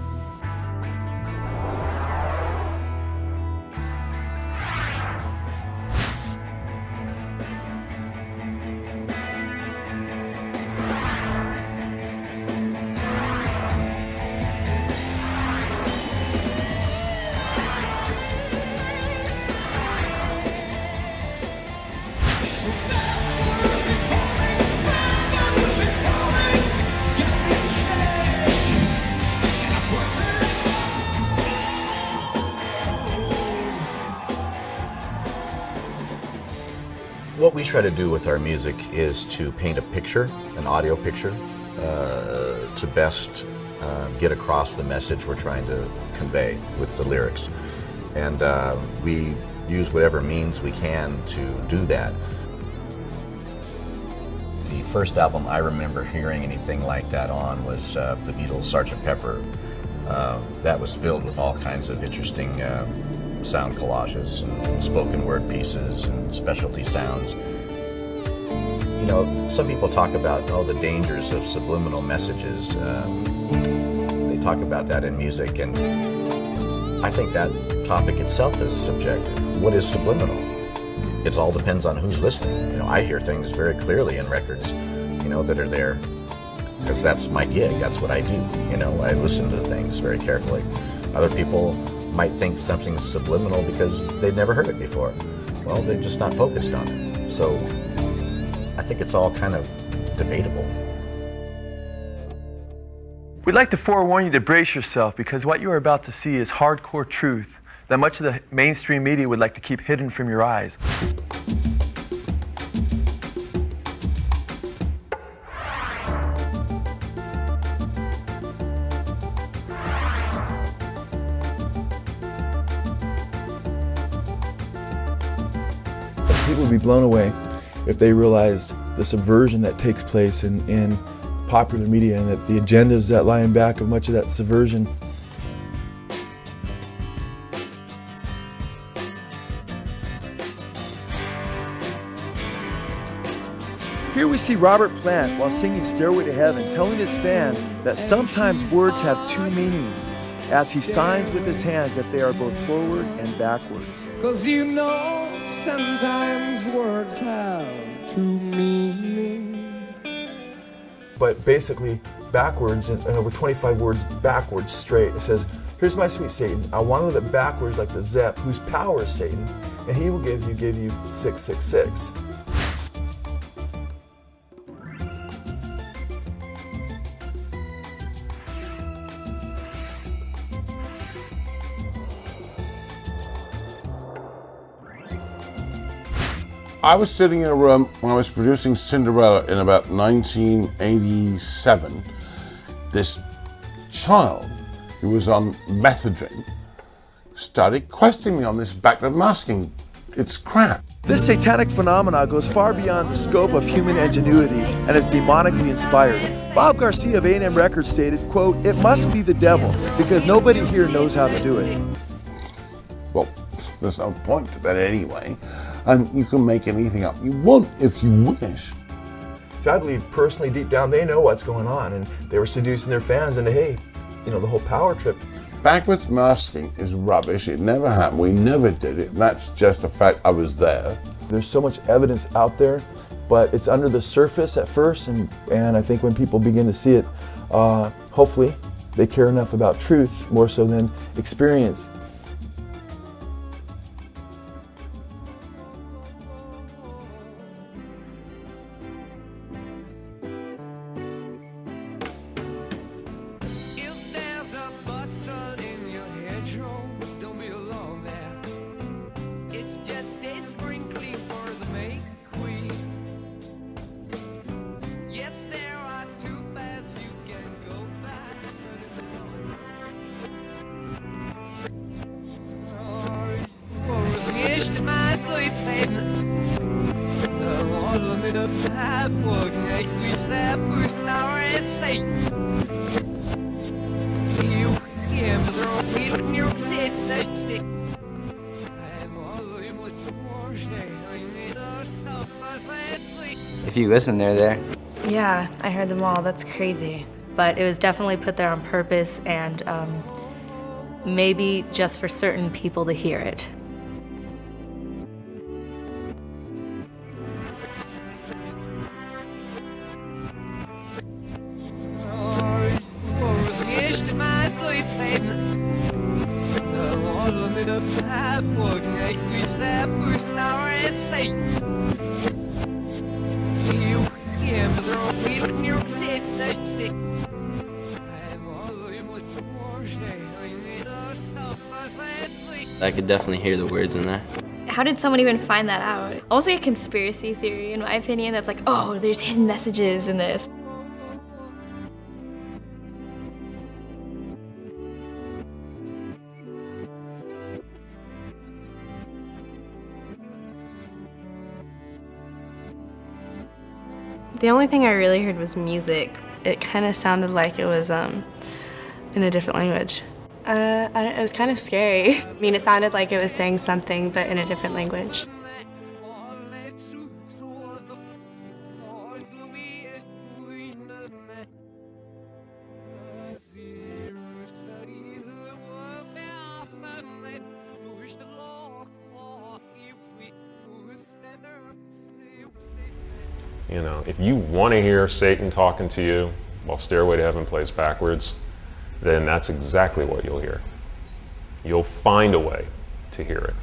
What we try to do with our music is to paint a picture, an audio picture, to best get across the message we're trying to convey with the lyrics. And we use whatever means we can to do that. The first album I remember hearing anything like that on was the Beatles' Sgt. Pepper. That was filled with all kinds of interesting sound collages and spoken word pieces and specialty sounds. You know, some people talk about the dangers of subliminal messages. They talk about that in music, and I think that topic itself is subjective. What is subliminal? It all depends on who's listening. You know, I hear things very clearly in records, you know, that are there because that's my gig. That's what I do. You know, I listen to things very carefully. Other people might think something's subliminal because they've never heard it before. Well, they're just not focused on it. So I think it's all kind of debatable. We'd like to forewarn you to brace yourself because what you are about to see is hardcore truth that much of the mainstream media would like to keep hidden from your eyes. People would be blown away if they realized the subversion that takes place in popular media and that the agendas that lie in back of much of that subversion. Here we see Robert Plant while singing Stairway to Heaven telling his fans that sometimes words have two meanings as he signs with his hands that they are both forward and backwards. 'Cause you know sometimes words have two meanings. But basically backwards and over 25 words backwards straight. It says, here's my sweet Satan. I want to live it backwards like the Zepp, whose power is Satan, and he will give you 666. I was sitting in a room when I was producing Cinderella in about 1987. This child who was on methadone started questioning me on this backward masking. It's crap. This satanic phenomena goes far beyond the scope of human ingenuity and is demonically inspired. Bob Garcia of A&M Records stated, quote, "It must be the devil because nobody here knows how to do it." Well, there's no point to that anyway. And you can make anything up you want if you wish. So I believe personally, deep down, they know what's going on, and they were seducing their fans into, hey, you know, the whole power trip. Backwards masking is rubbish. It never happened. We never did it. That's just a fact. I was there. There's so much evidence out there, but it's under the surface at first, and I think when people begin to see it, hopefully they care enough about truth more so than experience. If you listen, they're there. Yeah, I heard them all. That's crazy. But it was definitely put there on purpose and maybe just for certain people to hear it. I could definitely hear the words in there. How did someone even find that out? Almost like a conspiracy theory, in my opinion, that's like, oh, there's hidden messages in this. The only thing I really heard was music. It kind of sounded like it was in a different language. It was kind of scary. I mean, it sounded like it was saying something, but in a different language. You know, if you want to hear Satan talking to you while Stairway to Heaven plays backwards, then that's exactly what you'll hear. You'll find a way to hear it.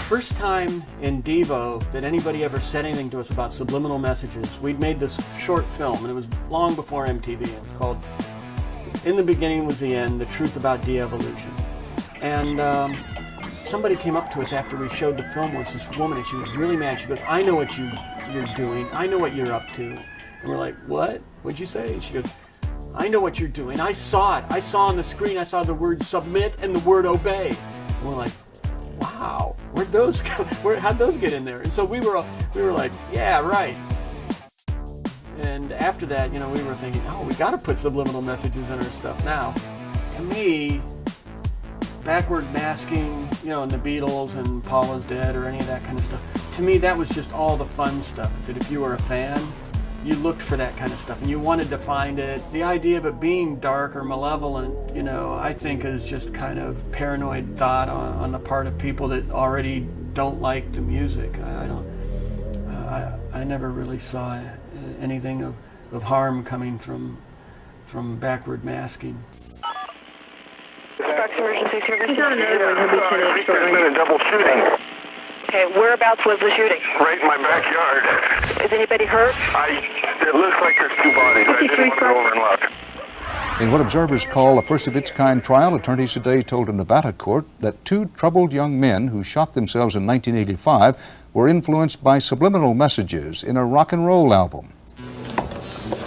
First time in Devo that anybody ever said anything to us about subliminal messages. We'd made this short film, and it was long before MTV. It was called In the Beginning Was the End, The Truth About De-Evolution. And somebody came up to us after we showed the film once, this woman, and she was really mad. She goes, I know what you're doing. I know what you're up to. And we're like, what? What'd you say? And she goes, I know what you're doing. I saw it. I saw on the screen, I saw the word submit and the word obey. And we're like, wow, where'd those go? How'd those get in there? And so we were like, yeah, right. And after that, you know, we were thinking, oh, we got to put subliminal messages in our stuff now. To me, backward masking, you know, and the Beatles and Paul is Dead or any of that kind of stuff, to me, that was just all the fun stuff. That if you were a fan, you looked for that kind of stuff and you wanted to find it. The idea of it being dark or malevolent, you know, I think is just kind of paranoid thought on the part of people that already don't like the music. I never really saw anything of harm coming from backward masking. Emergency service. He's on another one. He'll be finished shortly. There's been a double shooting. Okay, whereabouts was the shooting? Right in my backyard. Is anybody hurt? It looks like there's two bodies. I didn't want to go over and look. In what observers call a first-of-its-kind trial, attorneys today told a Nevada court that two troubled young men who shot themselves in 1985 were influenced by subliminal messages in a rock and roll album.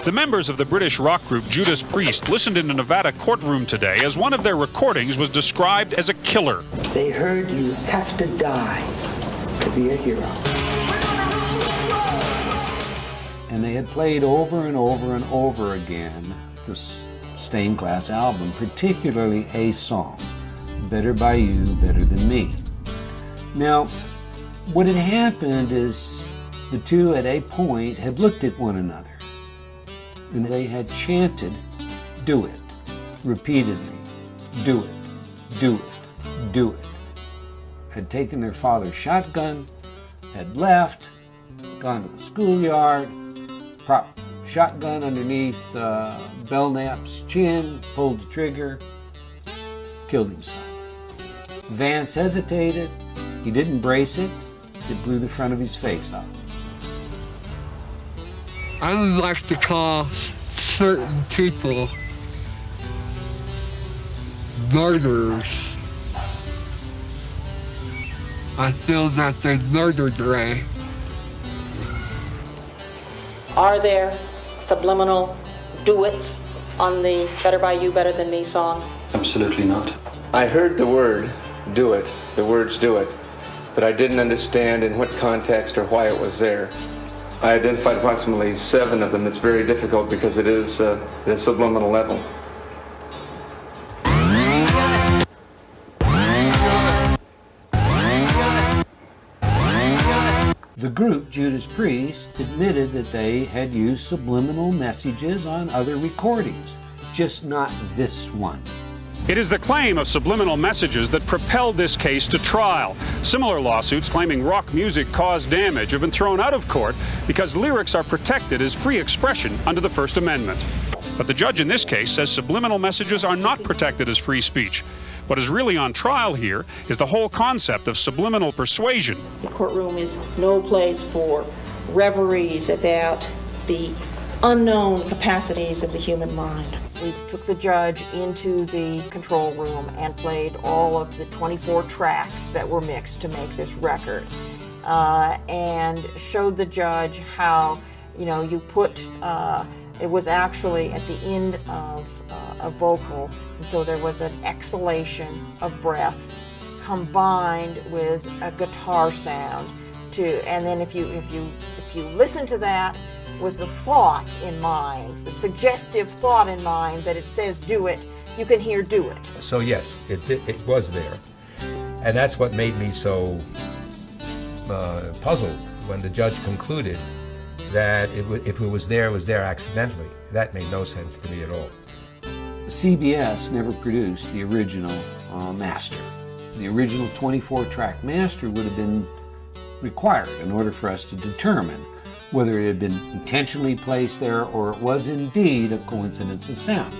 The members of the British rock group Judas Priest listened in a Nevada courtroom today as one of their recordings was described as a killer. They heard you have to die to be a hero. And they had played over and over and over again this Stained Glass album, particularly a song, Better By You, Better Than Me. Now, what had happened is the two at a point had looked at one another and they had chanted, do it, repeatedly, do it, do it, do it. Had taken their father's shotgun, had left, gone to the schoolyard, propped shotgun underneath Belknap's chin, pulled the trigger, killed himself. Vance hesitated, he didn't brace it, it blew the front of his face off. I would like to call certain people murderers. I feel that they murdered Ray. Are there subliminal duets on the Better By You, Better Than Me song? Absolutely not. I heard the word, do it, the words do it, but I didn't understand in what context or why it was there. I identified approximately 7 of them. It's very difficult because it is at a subliminal level. The group, Judas Priest, admitted that they had used subliminal messages on other recordings, just not this one. It is the claim of subliminal messages that propelled this case to trial. Similar lawsuits claiming rock music caused damage have been thrown out of court because lyrics are protected as free expression under the First Amendment. But the judge in this case says subliminal messages are not protected as free speech. What is really on trial here is the whole concept of subliminal persuasion. The courtroom is no place for reveries about the unknown capacities of the human mind. We took the judge into the control room and played all of the 24 tracks that were mixed to make this record, and showed the judge how, you put, it was actually at the end of a vocal, and so there was an exhalation of breath combined with a guitar sound to, and then if you listen to that with the thought in mind, the suggestive thought in mind that it says do it, you can hear do it. So yes, it was there. And that's what made me so puzzled when the judge concluded that if it was there accidentally. That made no sense to me at all. CBS never produced the original master. The original 24-track master would have been required in order for us to determine whether it had been intentionally placed there or it was indeed a coincidence of sound.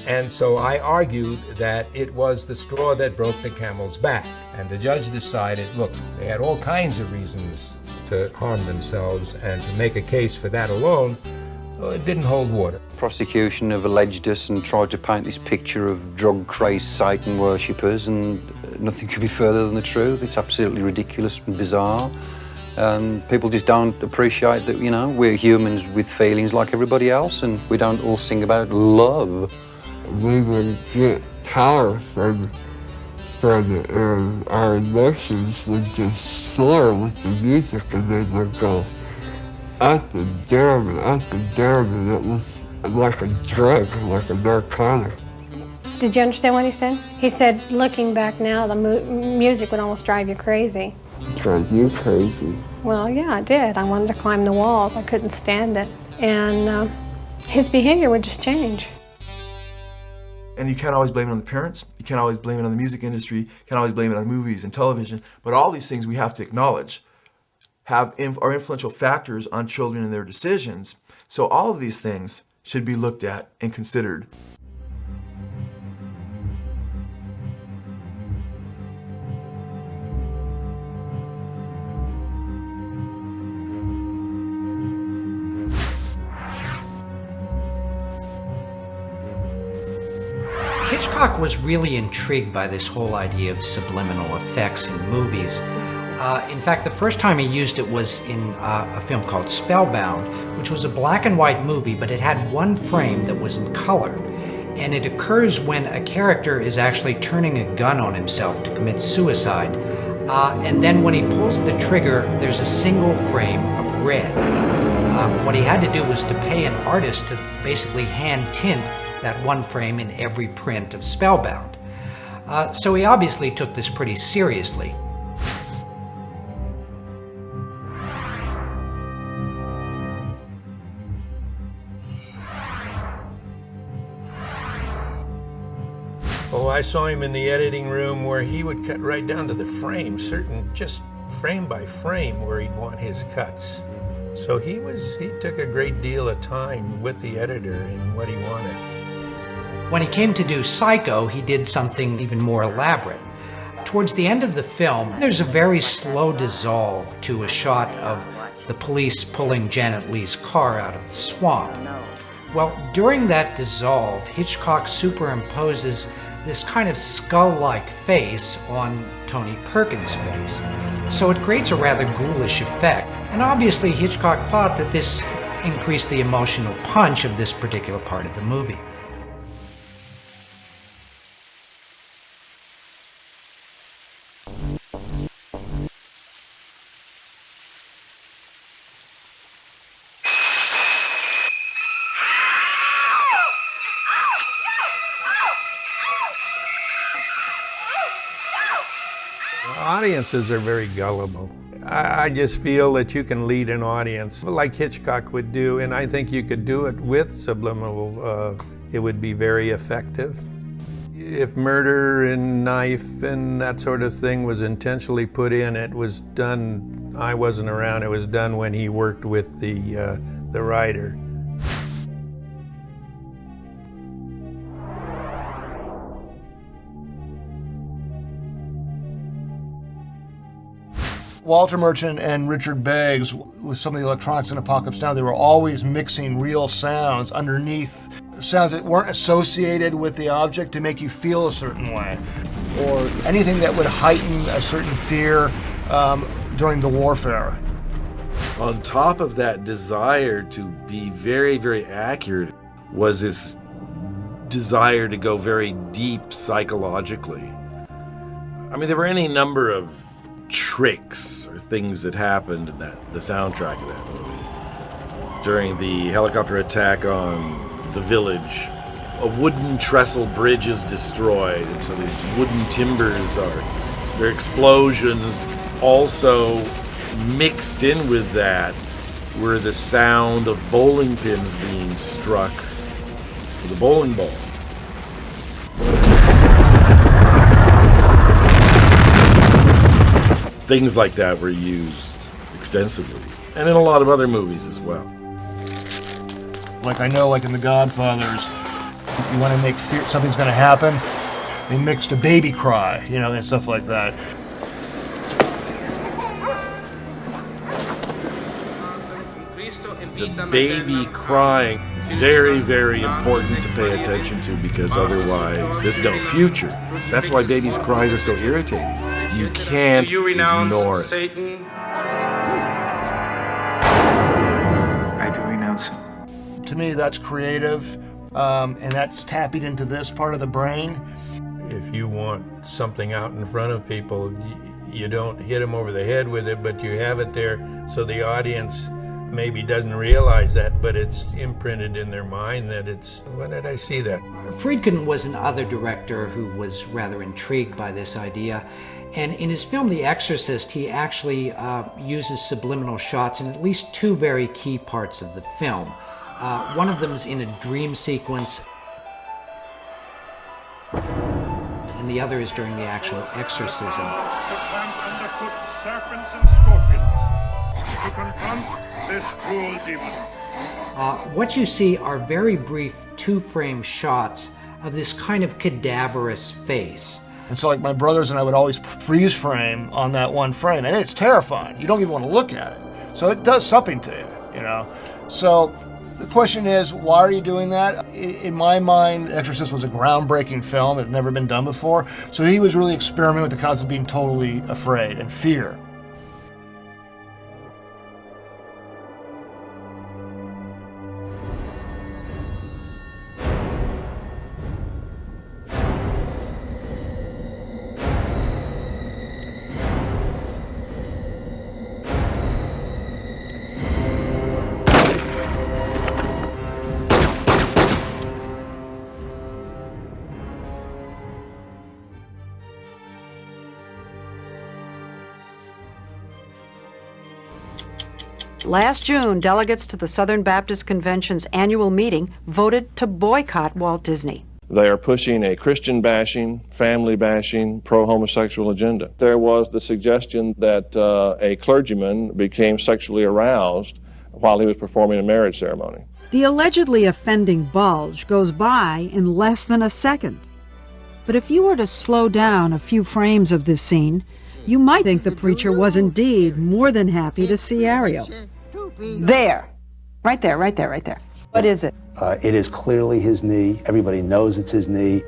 And so I argued that it was the straw that broke the camel's back. And the judge decided, look, they had all kinds of reasons to harm themselves, and to make a case for that alone, it didn't hold water. Prosecution have alleged us and tried to paint this picture of drug-crazed Satan worshippers, and nothing could be further than the truth. It's absolutely ridiculous and bizarre. And people just don't appreciate that, you know, we're humans with feelings like everybody else, and we don't all sing about love. We would get power from our emotions would just soar with the music, and then would go up and down and up and down, and it was like a drug, like a narcotic. Did you understand what he said? He said, looking back now, the music would almost drive you crazy. Drive you crazy? Well, yeah, it did. I wanted to climb the walls. I couldn't stand it. And his behavior would just change. And you can't always blame it on the parents, you can't always blame it on the music industry, you can't always blame it on movies and television, but all these things we have to acknowledge are influential factors on children and their decisions. So all of these things should be looked at and considered. Hitchcock was really intrigued by this whole idea of subliminal effects in movies. In fact, the first time he used it was in a film called Spellbound, which was a black and white movie, but it had one frame that was in color. And it occurs when a character is actually turning a gun on himself to commit suicide. And then when he pulls the trigger, there's a single frame of red. What he had to do was to pay an artist to basically hand tint that one frame in every print of Spellbound. So he obviously took this pretty seriously. Oh, I saw him in the editing room where he would cut right down to the frame, just frame by frame where he'd want his cuts. So he took a great deal of time with the editor in what he wanted. When he came to do Psycho, he did something even more elaborate. Towards the end of the film, there's a very slow dissolve to a shot of the police pulling Janet Leigh's car out of the swamp. Well, during that dissolve, Hitchcock superimposes this kind of skull-like face on Tony Perkins' face. So it creates a rather ghoulish effect. And obviously Hitchcock thought that this increased the emotional punch of this particular part of the movie. Audiences are very gullible. I just feel that you can lead an audience like Hitchcock would do, and I think you could do it with subliminal. It would be very effective. If murder and knife and that sort of thing was intentionally put in, it was done, I wasn't around, it was done when he worked with the writer. Walter Merchant and Richard Beggs, with some of the electronics in Apocalypse Now, they were always mixing real sounds underneath sounds that weren't associated with the object to make you feel a certain way, or anything that would heighten a certain fear during the warfare. On top of that desire to be very, very accurate was this desire to go very deep psychologically. I mean, there were any number of tricks or things that happened in the soundtrack of that movie. During the helicopter attack on the village, a wooden trestle bridge is destroyed, and so these wooden timbers their explosions. Also mixed in with that were the sound of bowling pins being struck with a bowling ball. Things like that were used extensively, and in a lot of other movies as well. Like I know, like in The Godfathers, you want to make fear something's going to happen, they mixed a baby cry, and stuff like that. The baby crying is very, very important to pay attention to, because otherwise there's no future. That's why babies' cries are so irritating. You can't ignore it. Satan? I do renounce him. To me, that's creative, and that's tapping into this part of the brain. If you want something out in front of people, you don't hit them over the head with it, but you have it there so the audience maybe doesn't realize that, but it's imprinted in their mind that it's, when did I see that? Friedkin was another director who was rather intrigued by this idea. And in his film, The Exorcist, he actually uses subliminal shots in at least two very key parts of the film. One of them is in a dream sequence, and the other is during the actual exorcism. To tramp underfoot serpents and scorpions, to confront this cruel demon. What you see are very brief two-frame shots of this kind of cadaverous face. And so like my brothers and I would always freeze frame on that one frame, and it's terrifying. You don't even want to look at it. So it does something to you, So the question is, why are you doing that? In my mind, Exorcist was a groundbreaking film. It had never been done before. So he was really experimenting with the concept of being totally afraid and fear. Last June, delegates to the Southern Baptist Convention's annual meeting voted to boycott Walt Disney. They are pushing a Christian bashing, family bashing, pro-homosexual agenda. There was the suggestion that a clergyman became sexually aroused while he was performing a marriage ceremony. The allegedly offending bulge goes by in less than a second. But if you were to slow down a few frames of this scene, you might think the preacher was indeed more than happy to see Ariel. There. Right there, right there, right there. What is it? It is clearly his knee. Everybody knows it's his knee.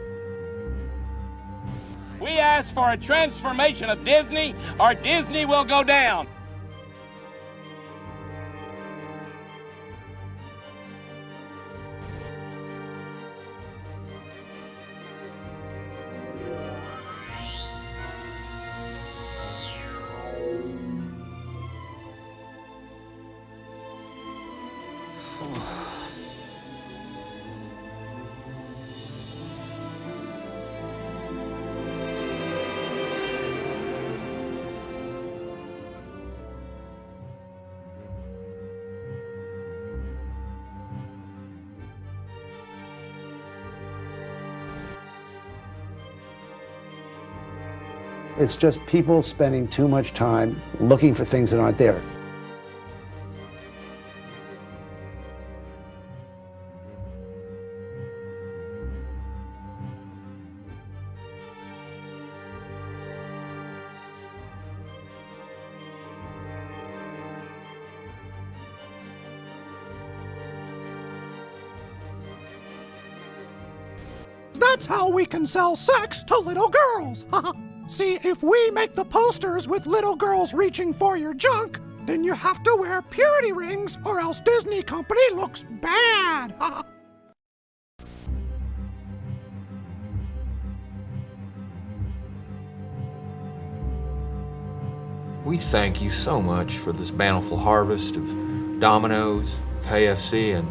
We ask for a transformation of Disney, or Disney will go down. It's just people spending too much time looking for things that aren't there. That's how we can sell sex to little girls. See, if we make the posters with little girls reaching for your junk, then you have to wear purity rings or else Disney Company looks bad. We thank you so much for this bountiful harvest of Domino's, KFC, and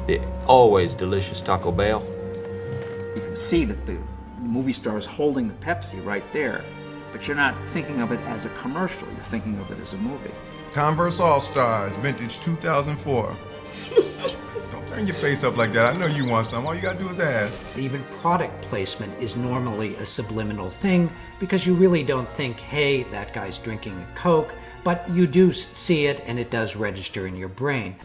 the always delicious Taco Bell. You can see that the movie star is holding the Pepsi right there, but you're not thinking of it as a commercial, you're thinking of it as a movie. Converse All-Stars, vintage 2004. Don't turn your face up like that. I know you want some. All you gotta do is ask. Even product placement is normally a subliminal thing because you really don't think, hey, that guy's drinking a Coke, but you do see it and it does register in your brain.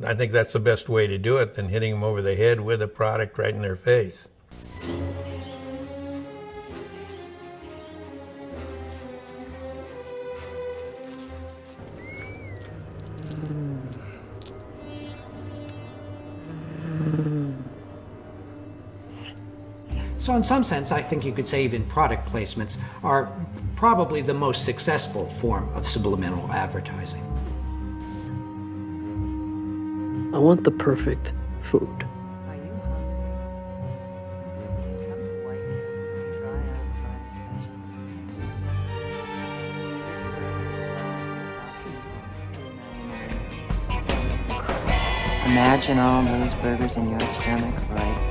I think that's the best way to do it than hitting them over the head with a product right in their face. So in some sense, I think you could say even product placements are probably the most successful form of subliminal advertising. I want the perfect food. Imagine all those burgers in your stomach right now.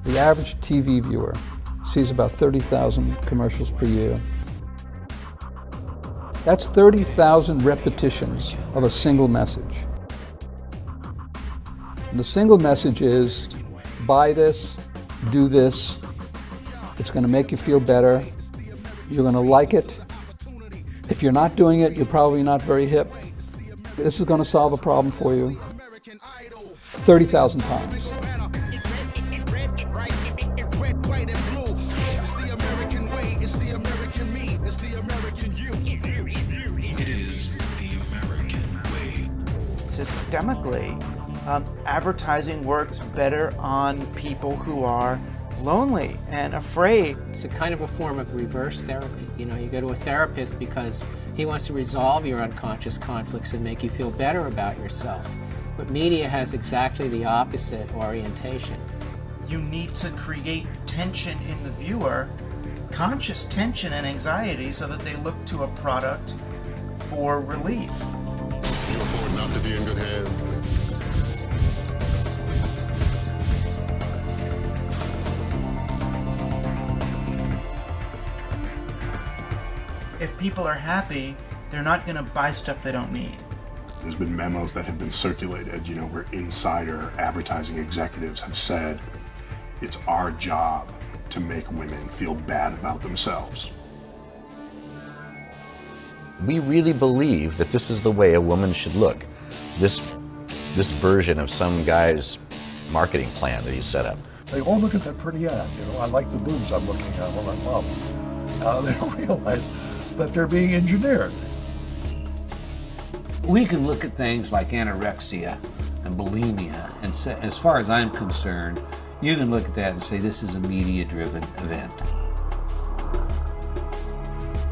The average TV viewer sees about 30,000 commercials per year. That's 30,000 repetitions of a single message. And the single message is, buy this, do this, it's going to make you feel better, you're going to like it. If you're not doing it, you're probably not very hip. This is going to solve a problem for you 30,000 times. Systemically, advertising works better on people who are lonely and afraid. It's a kind of a form of reverse therapy. You know, you go to a therapist because he wants to resolve your unconscious conflicts and make you feel better about yourself. But media has exactly the opposite orientation. You need to create tension in the viewer, conscious tension and anxiety, so that they look to a product for relief. You afford not to be in good hands. If people are happy, they're not going to buy stuff they don't need. There's been memos that have been circulated, where insider advertising executives have said, it's our job to make women feel bad about themselves. We really believe that this is the way a woman should look. This version of some guy's marketing plan that he's set up. They all look at that pretty ad. I like the boobs I'm looking at while I'm up. They don't realize that they're being engineered. We can look at things like anorexia and bulimia, and say, as far as I'm concerned, you can look at that and say this is a media-driven event.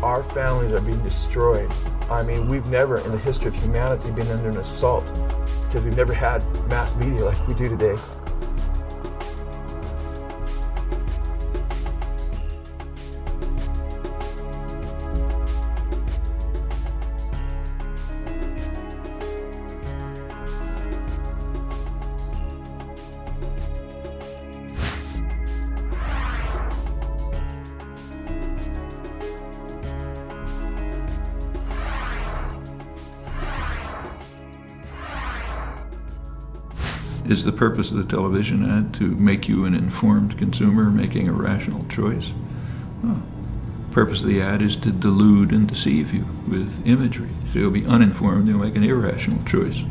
Our families are being destroyed. I mean, we've never in the history of humanity been under an assault because we've never had mass media like we do today. Is the purpose of the television ad to make you an informed consumer making a rational choice? The purpose of the ad is to delude and deceive you with imagery. You'll be uninformed, you'll make an irrational choice.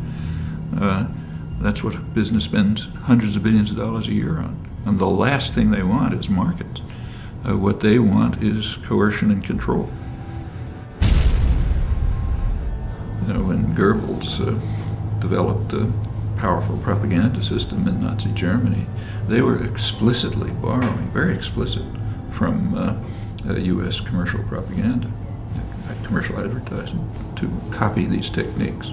That's what business spends hundreds of billions of dollars a year on. And the last thing they want is markets. What they want is coercion and control. You know, when Goebbels developed a powerful propaganda system in Nazi Germany, they were explicitly borrowing, very explicit, from U.S. commercial propaganda, commercial advertising, to copy these techniques.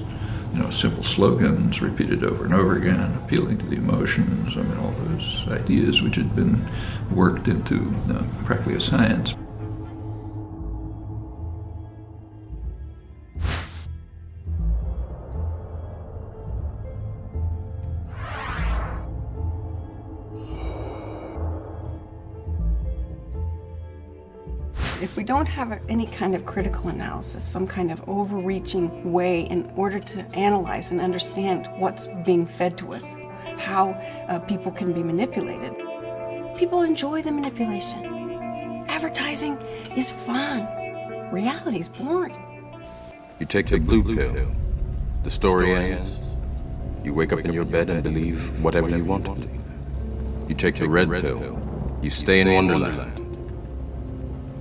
You know, simple slogans repeated over and over again, appealing to the emotions, I mean, all those ideas which had been worked into practically a science. If we don't have any kind of critical analysis, some kind of overreaching way in order to analyze and understand what's being fed to us, how people can be manipulated, people enjoy the manipulation. Advertising is fun. Reality is boring. You take the blue pill, the story ends. You wake up in your bed and believe whatever you want to. You take the red pill, you stay in Wonderland.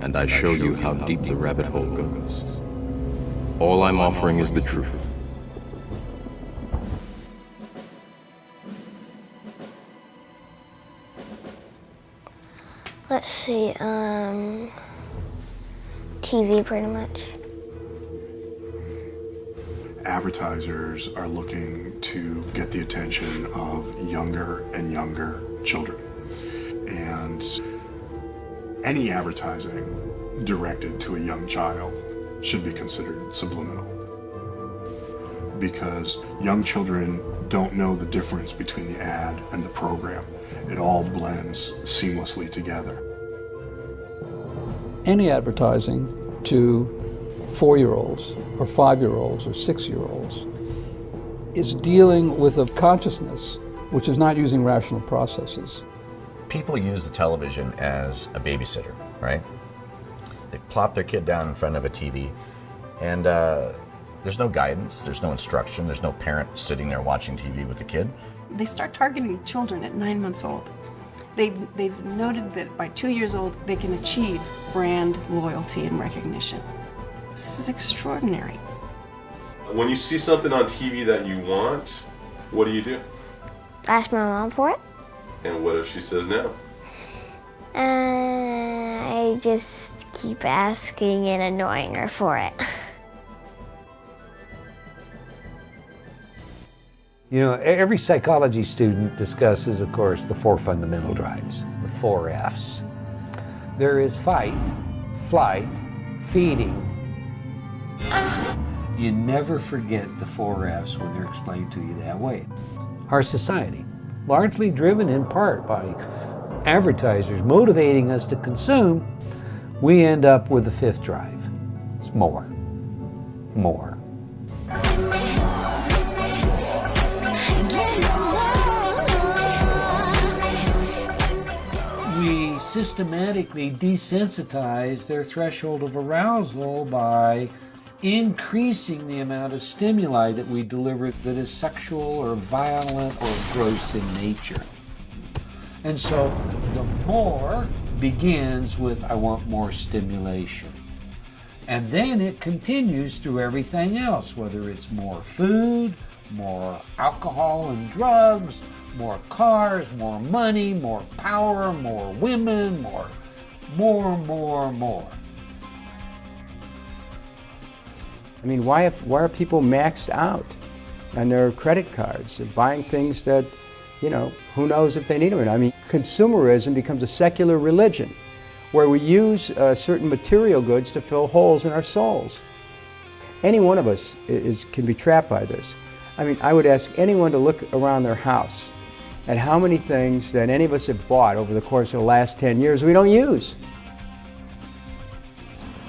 And I show you how deep the rabbit hole goes. All I'm offering is the truth. Let's see, TV pretty much. Advertisers are looking to get the attention of younger and younger children. And any advertising directed to a young child should be considered subliminal, because young children don't know the difference between the ad and the program. It all blends seamlessly together. Any advertising to 4-year-olds or 5-year-olds or 6-year-olds is dealing with a consciousness which is not using rational processes. People use the television as a babysitter, right? They plop their kid down in front of a TV, and there's no guidance, there's no instruction, there's no parent sitting there watching TV with the kid. They start targeting children at 9 months old. They've noted that by 2 years old, they can achieve brand loyalty and recognition. This is extraordinary. When you see something on TV that you want, what do? Ask my mom for it. And what if she says no? I just keep asking and annoying her for it. You know, every psychology student discusses, of course, the 4 fundamental drives, the 4 F's. There is fight, flight, feeding. You never forget the 4 F's when they're explained to you that way. Our society, largely driven in part by advertisers motivating us to consume, we end up with the 5th drive. It's more. More. We systematically desensitize their threshold of arousal by increasing the amount of stimuli that we deliver that is sexual or violent or gross in nature. And so the more begins with, I want more stimulation. And then it continues through everything else, whether it's more food, more alcohol and drugs, more cars, more money, more power, more women, more. I mean, why are people maxed out on their credit cards and buying things that, you know, who knows if they need them or not? I mean, consumerism becomes a secular religion where we use certain material goods to fill holes in our souls. Any one of us can be trapped by this. I mean, I would ask anyone to look around their house at how many things that any of us have bought over the course of the last 10 years we don't use.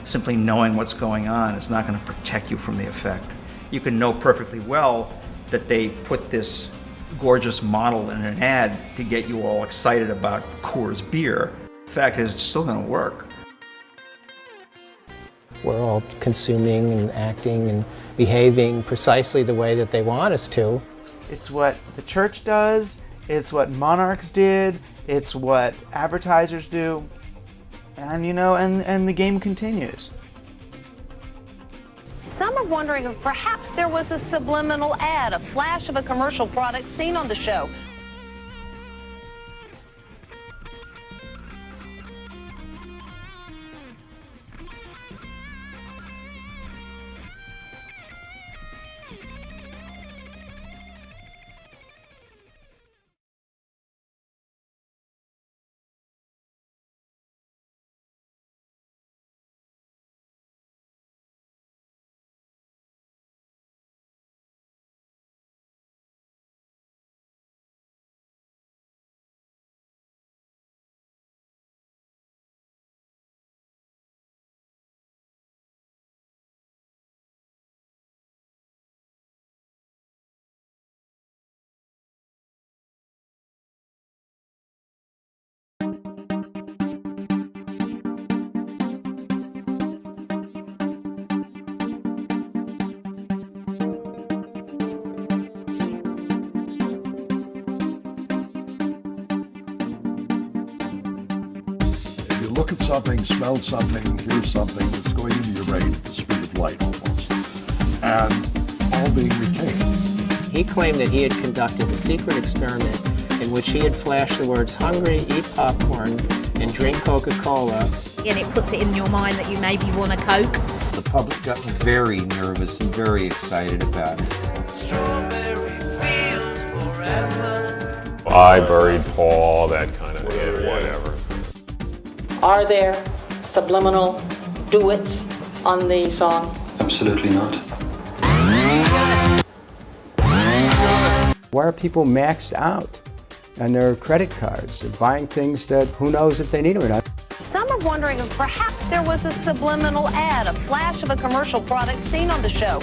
Simply knowing what's going on is not going to protect you from the effect. You can know perfectly well that they put this gorgeous model in an ad to get you all excited about Coors beer. The fact is, it's still going to work. We're all consuming and acting and behaving precisely the way that they want us to. It's what the church does. It's what monarchs did. It's what advertisers do. And, you know, and the game continues. Some are wondering if perhaps there was a subliminal ad, a flash of a commercial product seen on the show. Look at something, smell something, hear something, it's going into your brain at the speed of light almost, and all being retained. He claimed that he had conducted a secret experiment in which he had flashed the words hungry, eat popcorn, and drink Coca-Cola. And it puts it in your mind that you maybe want a Coke. The public got very nervous and very excited about it. Strawberry fields forever. I buried Paul, that kind of whatever. Are there subliminal duets on the song? Absolutely not. Why are people maxed out on their credit cards? They're buying things that who knows if they need them or not. Some are wondering if perhaps there was a subliminal ad, a flash of a commercial product seen on the show.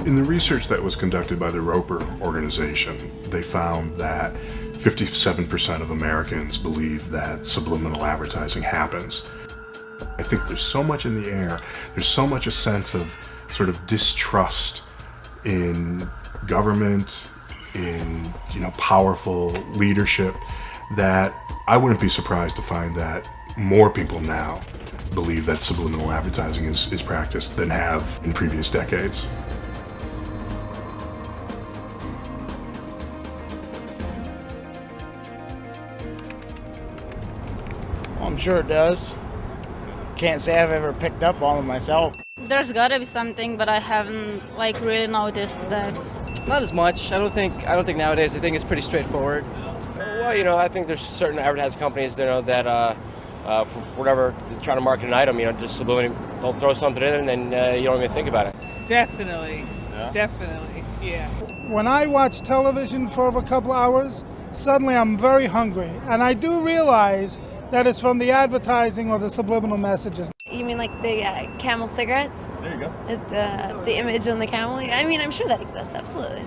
In the research that was conducted by the Roper organization, they found that 57% of Americans believe that subliminal advertising happens. I think there's so much in the air, there's so much a sense of sort of distrust in government, in powerful leadership, that I wouldn't be surprised to find that more people now believe that subliminal advertising is practiced than have in previous decades. I'm sure it does. Can't say I've ever picked up on it myself. There's gotta be something, but I haven't really noticed that. Not as much. I don't think nowadays. I think it's pretty straightforward. Well, I think there's certain advertising companies, that for whatever, trying to market an item, just subliminally, they'll throw something in and then you don't even think about it. Definitely. Yeah? Definitely. Yeah. When I watch television for over a couple of hours, suddenly I'm very hungry, and I do realize that it's from the advertising or the subliminal messages. You mean like the Camel cigarettes? There you go. The image on the Camel? I mean, I'm sure that exists, absolutely.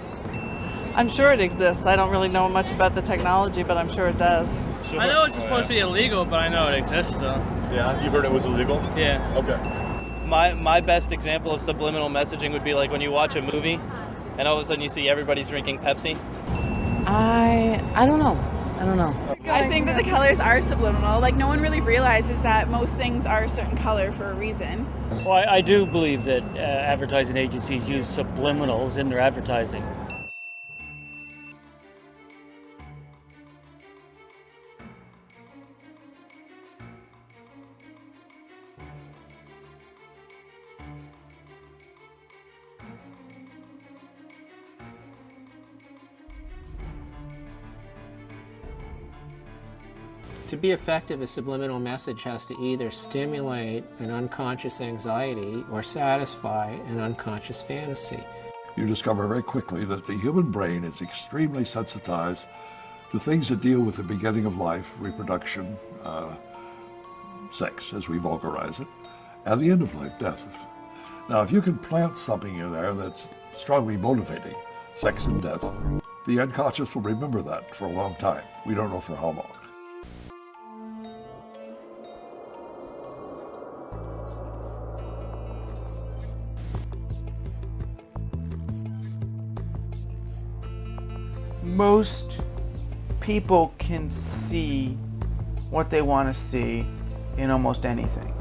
I'm sure it exists. I don't really know much about the technology, but I'm sure it does. I know it's supposed to be illegal, but I know it exists though. Yeah, you've heard it was illegal? Yeah. Okay. My best example of subliminal messaging would be like when you watch a movie and all of a sudden you see everybody's drinking Pepsi. I don't know. I think that the colors are subliminal. Like, no one really realizes that most things are a certain color for a reason. Well, I do believe that advertising agencies use subliminals in their advertising. To be effective, a subliminal message has to either stimulate an unconscious anxiety or satisfy an unconscious fantasy. You discover very quickly that the human brain is extremely sensitized to things that deal with the beginning of life, reproduction, sex, as we vulgarize it, and the end of life, death. Now, if you can plant something in there that's strongly motivating, sex and death, the unconscious will remember that for a long time. We don't know for how long. Most people can see what they want to see in almost anything.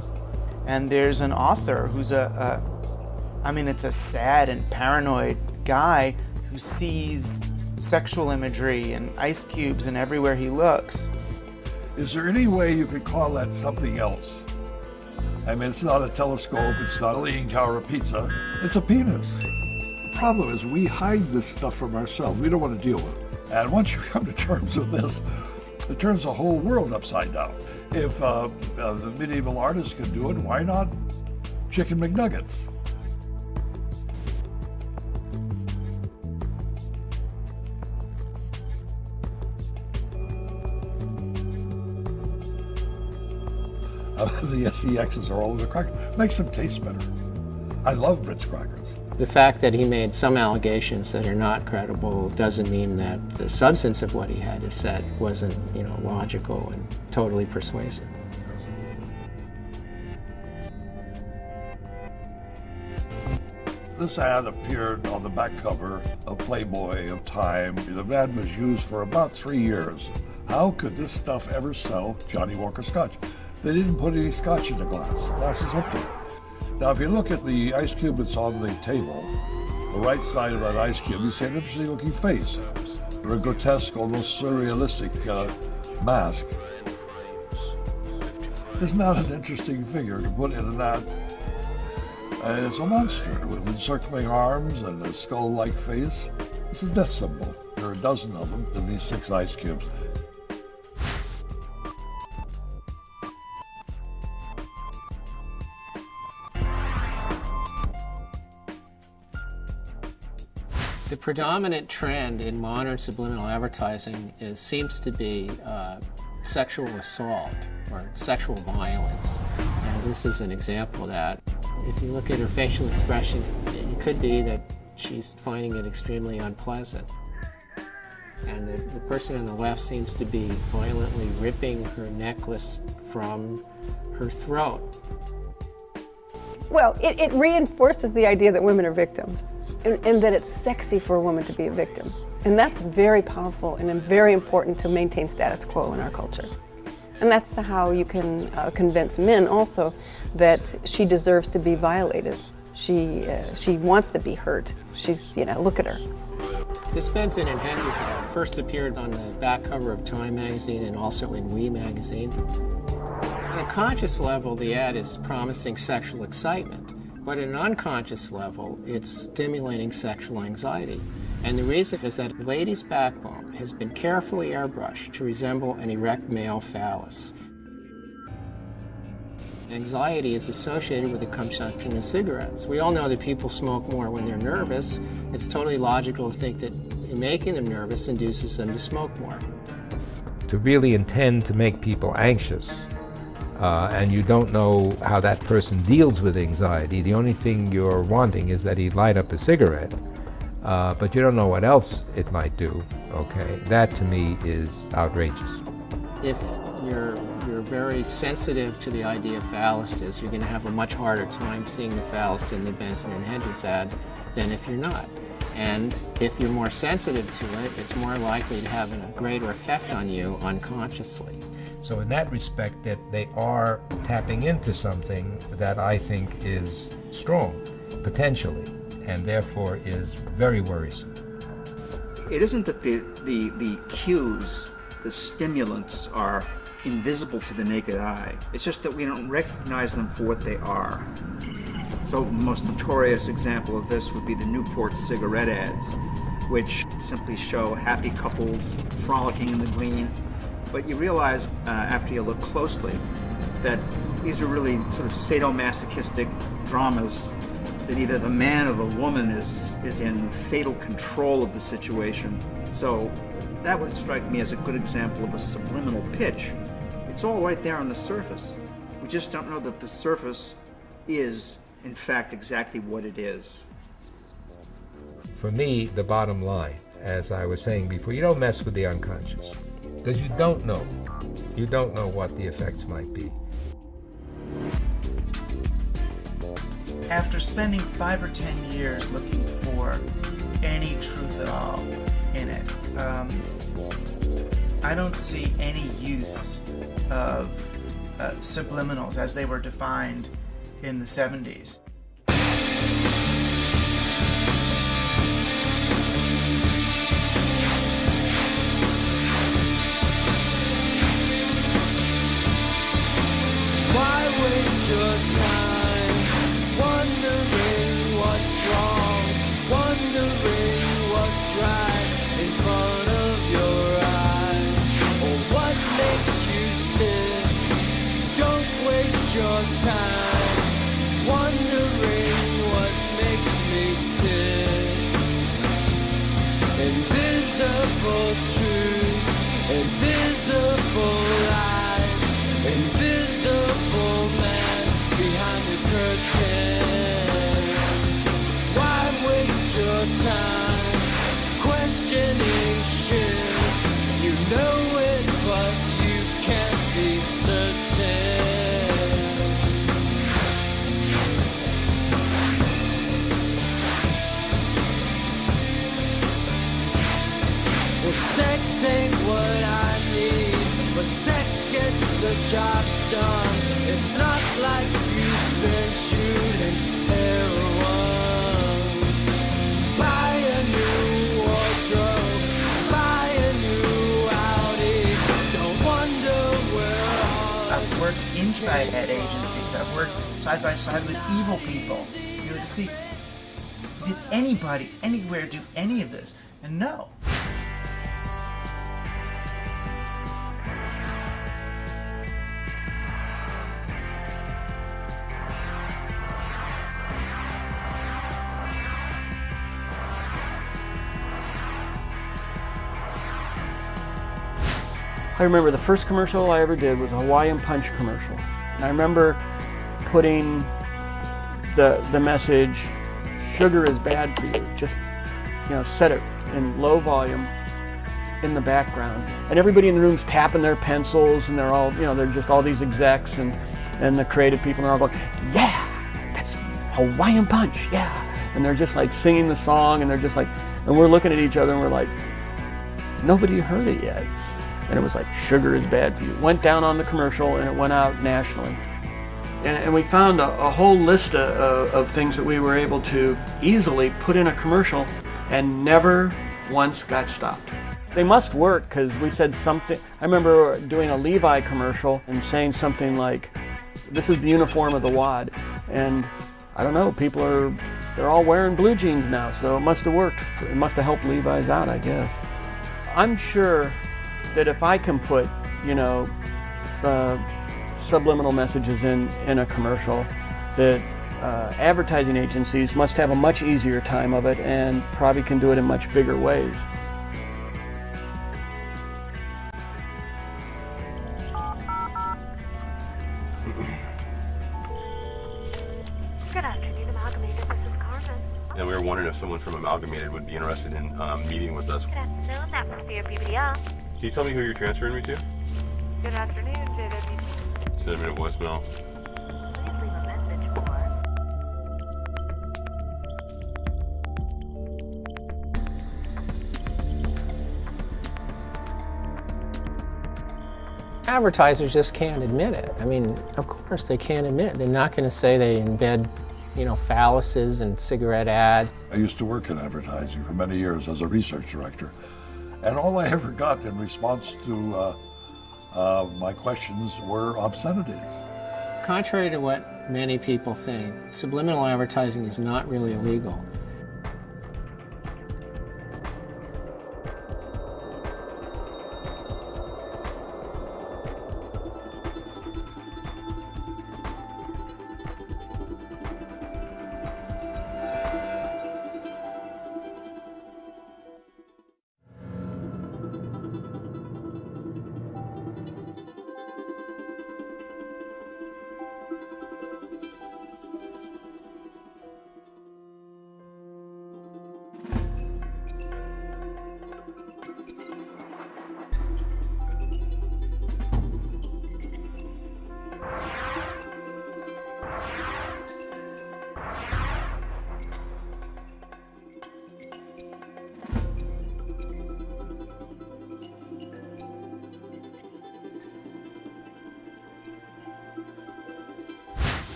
And there's an author who's it's a sad and paranoid guy who sees sexual imagery and ice cubes and everywhere he looks. Is there any way you could call that something else? I mean, it's not a telescope, it's not a Leaning Tower of Pizza, it's a penis. The problem is we hide this stuff from ourselves. We don't want to deal with it. And once you come to terms with this, it turns the whole world upside down. If the medieval artists could do it, why not Chicken McNuggets? The SEXs are all over the crackers. Makes them taste better. I love Ritz crackers. The fact that he made some allegations that are not credible doesn't mean that the substance of what he had to say wasn't, logical and totally persuasive. This ad appeared on the back cover of Playboy, of Time. The ad was used for about 3 years. How could this stuff ever sell Johnny Walker Scotch? They didn't put any scotch in the glass. The glass is empty. Now, if you look at the ice cube that's on the table, the right side of that ice cube, you see an interesting looking face, or a grotesque, almost surrealistic mask. Isn't that an interesting figure to put in an ad? It's a monster with encircling arms and a skull-like face. It's a death symbol. There are a dozen of them in these 6 ice cubes. The predominant trend in modern subliminal advertising seems to be sexual assault or sexual violence. And this is an example of that. If you look at her facial expression, it could be that she's finding it extremely unpleasant. And the person on the left seems to be violently ripping her necklace from her throat. Well, it reinforces the idea that women are victims and that it's sexy for a woman to be a victim. And that's very powerful and very important to maintain status quo in our culture. And that's how you can convince men also that she deserves to be violated. She wants to be hurt. She's, look at her. This Benson and Hedges ad first appeared on the back cover of Time magazine and also in We magazine. On a conscious level, the ad is promising sexual excitement, but at an unconscious level, it's stimulating sexual anxiety. And the reason is that a lady's backbone has been carefully airbrushed to resemble an erect male phallus. Anxiety is associated with the consumption of cigarettes. We all know that people smoke more when they're nervous. It's totally logical to think that making them nervous induces them to smoke more. To really intend to make people anxious, and you don't know how that person deals with anxiety, the only thing you're wanting is that he light up a cigarette, but you don't know what else it might do, okay? That to me is outrageous. If you're very sensitive to the idea of phalluses, you're going to have a much harder time seeing the phallus in the Benson and Hedges ad than if you're not. And if you're more sensitive to it, it's more likely to have a greater effect on you unconsciously. So in that respect, that they are tapping into something that I think is strong, potentially, and therefore is very worrisome. It isn't that the cues, the stimulants are invisible to the naked eye. It's just that we don't recognize them for what they are. So the most notorious example of this would be the Newport cigarette ads, which simply show happy couples frolicking in the green, But you realize after you look closely that these are really sort of sadomasochistic dramas, that either the man or the woman is in fatal control of the situation. So that would strike me as a good example of a subliminal pitch. It's all right there on the surface. We just don't know that the surface is, in fact, exactly what it is. For me, the bottom line, as I was saying before, you don't mess with the unconscious, because you don't know. You don't know what the effects might be. After spending 5 or 10 years looking for any truth at all in it, I don't see any use of subliminals as they were defined in the 70s. Why waste your time wondering what's wrong, wondering what's right in front of your eyes, or what makes you sick? Don't waste your time wondering what makes me tick. Invisible truth, invisible lies, invisible man behind the curtain. Why waste your time questioning shit? You know it, but you can't be certain. Well, sex ain't what I need, but sex gets the job done. It's not like you've been shooting heroin. Buy a new wardrobe, buy a new Audi. Don't wonder where all I've worked inside ad agencies. I've worked side by side with evil people. You know, to see, did anybody anywhere do any of this? And no. I remember the first commercial I ever did was a Hawaiian Punch commercial. And I remember putting the message, sugar is bad for you. Just, set it in low volume in the background. And everybody in the room's tapping their pencils, and they're all, they're just all these execs and the creative people, and they're all going, yeah, that's Hawaiian Punch, yeah. And they're just like singing the song, and they're just like, and we're looking at each other and we're like, nobody heard it yet. And it was like, sugar is bad for you. Went down on the commercial, and it went out nationally. And we found a whole list of things that we were able to easily put in a commercial and never once got stopped. They must work, because we said something. I remember doing a Levi commercial and saying something like, this is the uniform of the WAD. And I don't know, they're all wearing blue jeans now, so it must have worked. It must have helped Levi's out, I guess. I'm sure that if I can put, subliminal messages in a commercial, that advertising agencies must have a much easier time of it and probably can do it in much bigger ways. Good afternoon, Amalgamated. This is Carmen. And we were wondering if someone from Amalgamated would be interested in meeting with us. Good afternoon, that must be your BBL. Can you tell me who you're transferring me to? Good afternoon, JW. Send me a voicemail. Please leave a message for... Advertisers just can't admit it. I mean, of course they can't admit it. They're not going to say they embed, phalluses and cigarette ads. I used to work in advertising for many years as a research director, and all I ever got in response to my questions were obscenities. Contrary to what many people think, subliminal advertising is not really illegal.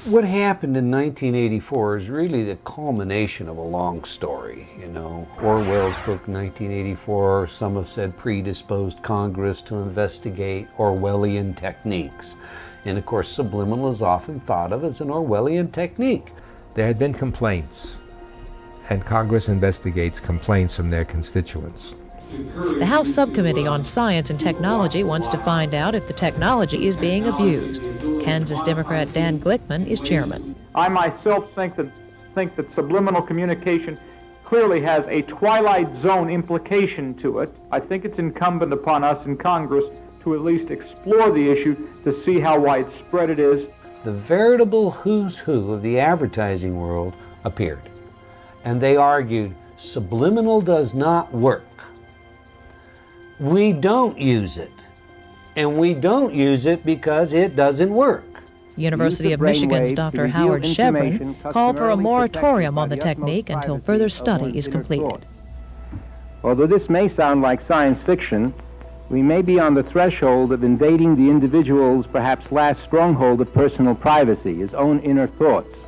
What happened in 1984 is really the culmination of a long story. You know, Orwell's book 1984, some have said, predisposed Congress to investigate Orwellian techniques. And of course, subliminal is often thought of as an Orwellian technique. There had been complaints, and Congress investigates complaints from their constituents. The House Subcommittee on Science and Technology wants to find out if the technology is being abused. Kansas Democrat Dan Glickman is chairman. I myself think that subliminal communication clearly has a twilight zone implication to it. I think it's incumbent upon us in Congress to at least explore the issue to see how widespread it is. The veritable who's who of the advertising world appeared, and they argued subliminal does not work. We don't use it, and we don't use it because it doesn't work. University of Michigan's Dr. Howard Chevron called for a moratorium on the technique until further study is completed. Although this may sound like science fiction, we may be on the threshold of invading the individual's perhaps last stronghold of personal privacy, his own inner thoughts.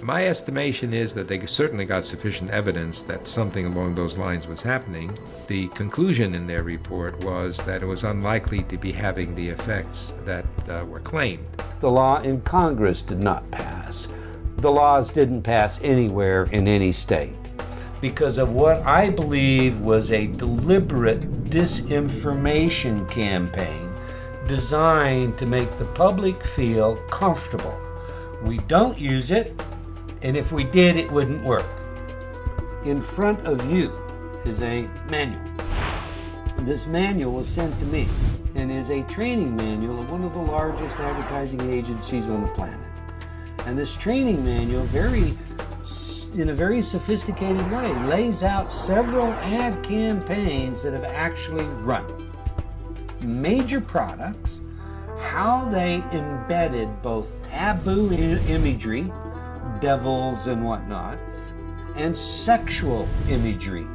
My estimation is that they certainly got sufficient evidence that something along those lines was happening. The conclusion in their report was that it was unlikely to be having the effects that were claimed. The law in Congress did not pass. The laws didn't pass anywhere in any state because of what I believe was a deliberate disinformation campaign designed to make the public feel comfortable. We don't use it, and if we did, it wouldn't work. In front of you is a manual. This manual was sent to me and is a training manual of one of the largest advertising agencies on the planet. And this training manual, in a very sophisticated way, lays out several ad campaigns that have actually run. Major products, how they embedded both taboo imagery, devils and whatnot, and sexual imagery.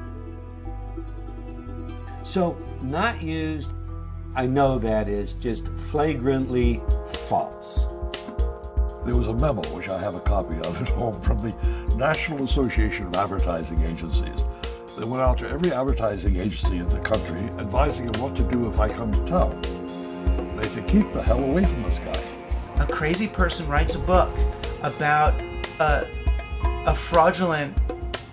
So, not used, I know that is just flagrantly false. There was a memo, which I have a copy of at home, from the National Association of Advertising Agencies that went out to every advertising agency in the country advising them what to do if I come to town. They said, keep the hell away from this guy. A crazy person writes a book about a fraudulent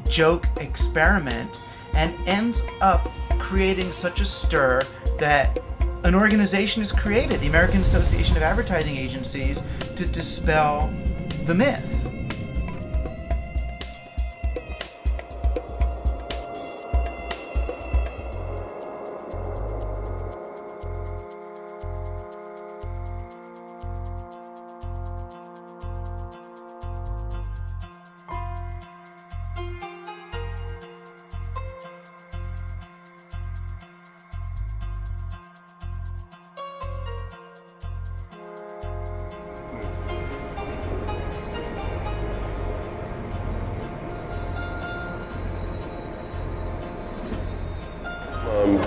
joke experiment and ends up creating such a stir that an organization is created, the American Association of Advertising Agencies, to dispel the myth.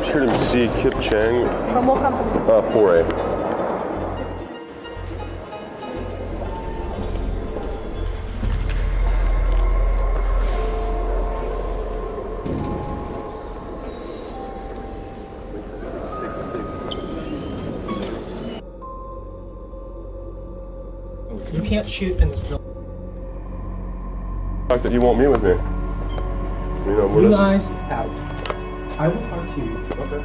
Here to see Kip Chang. From what company? 4A. You can't shoot in this building. The fact that you won't meet with me. You know, You guys out. I will talk to you. Okay.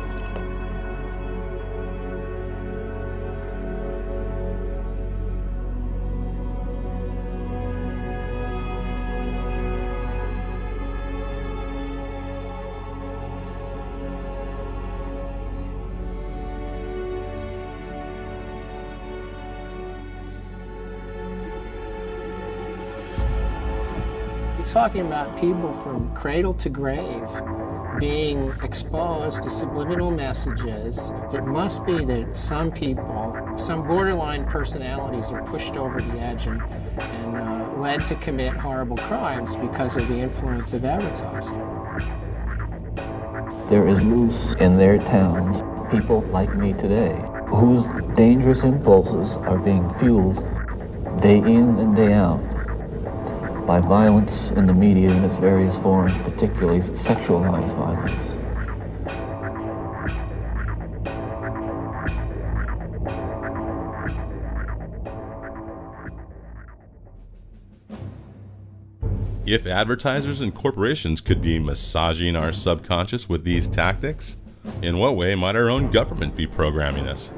You're talking about people from cradle to grave being exposed to subliminal messages. It must be that some people, some borderline personalities are pushed over the edge and led to commit horrible crimes because of the influence of advertising. There is loose in their towns people like me today whose dangerous impulses are being fueled day in and day out, by violence in the media in its various forms, particularly sexualized violence. If advertisers and corporations could be massaging our subconscious with these tactics, in what way might our own government be programming us?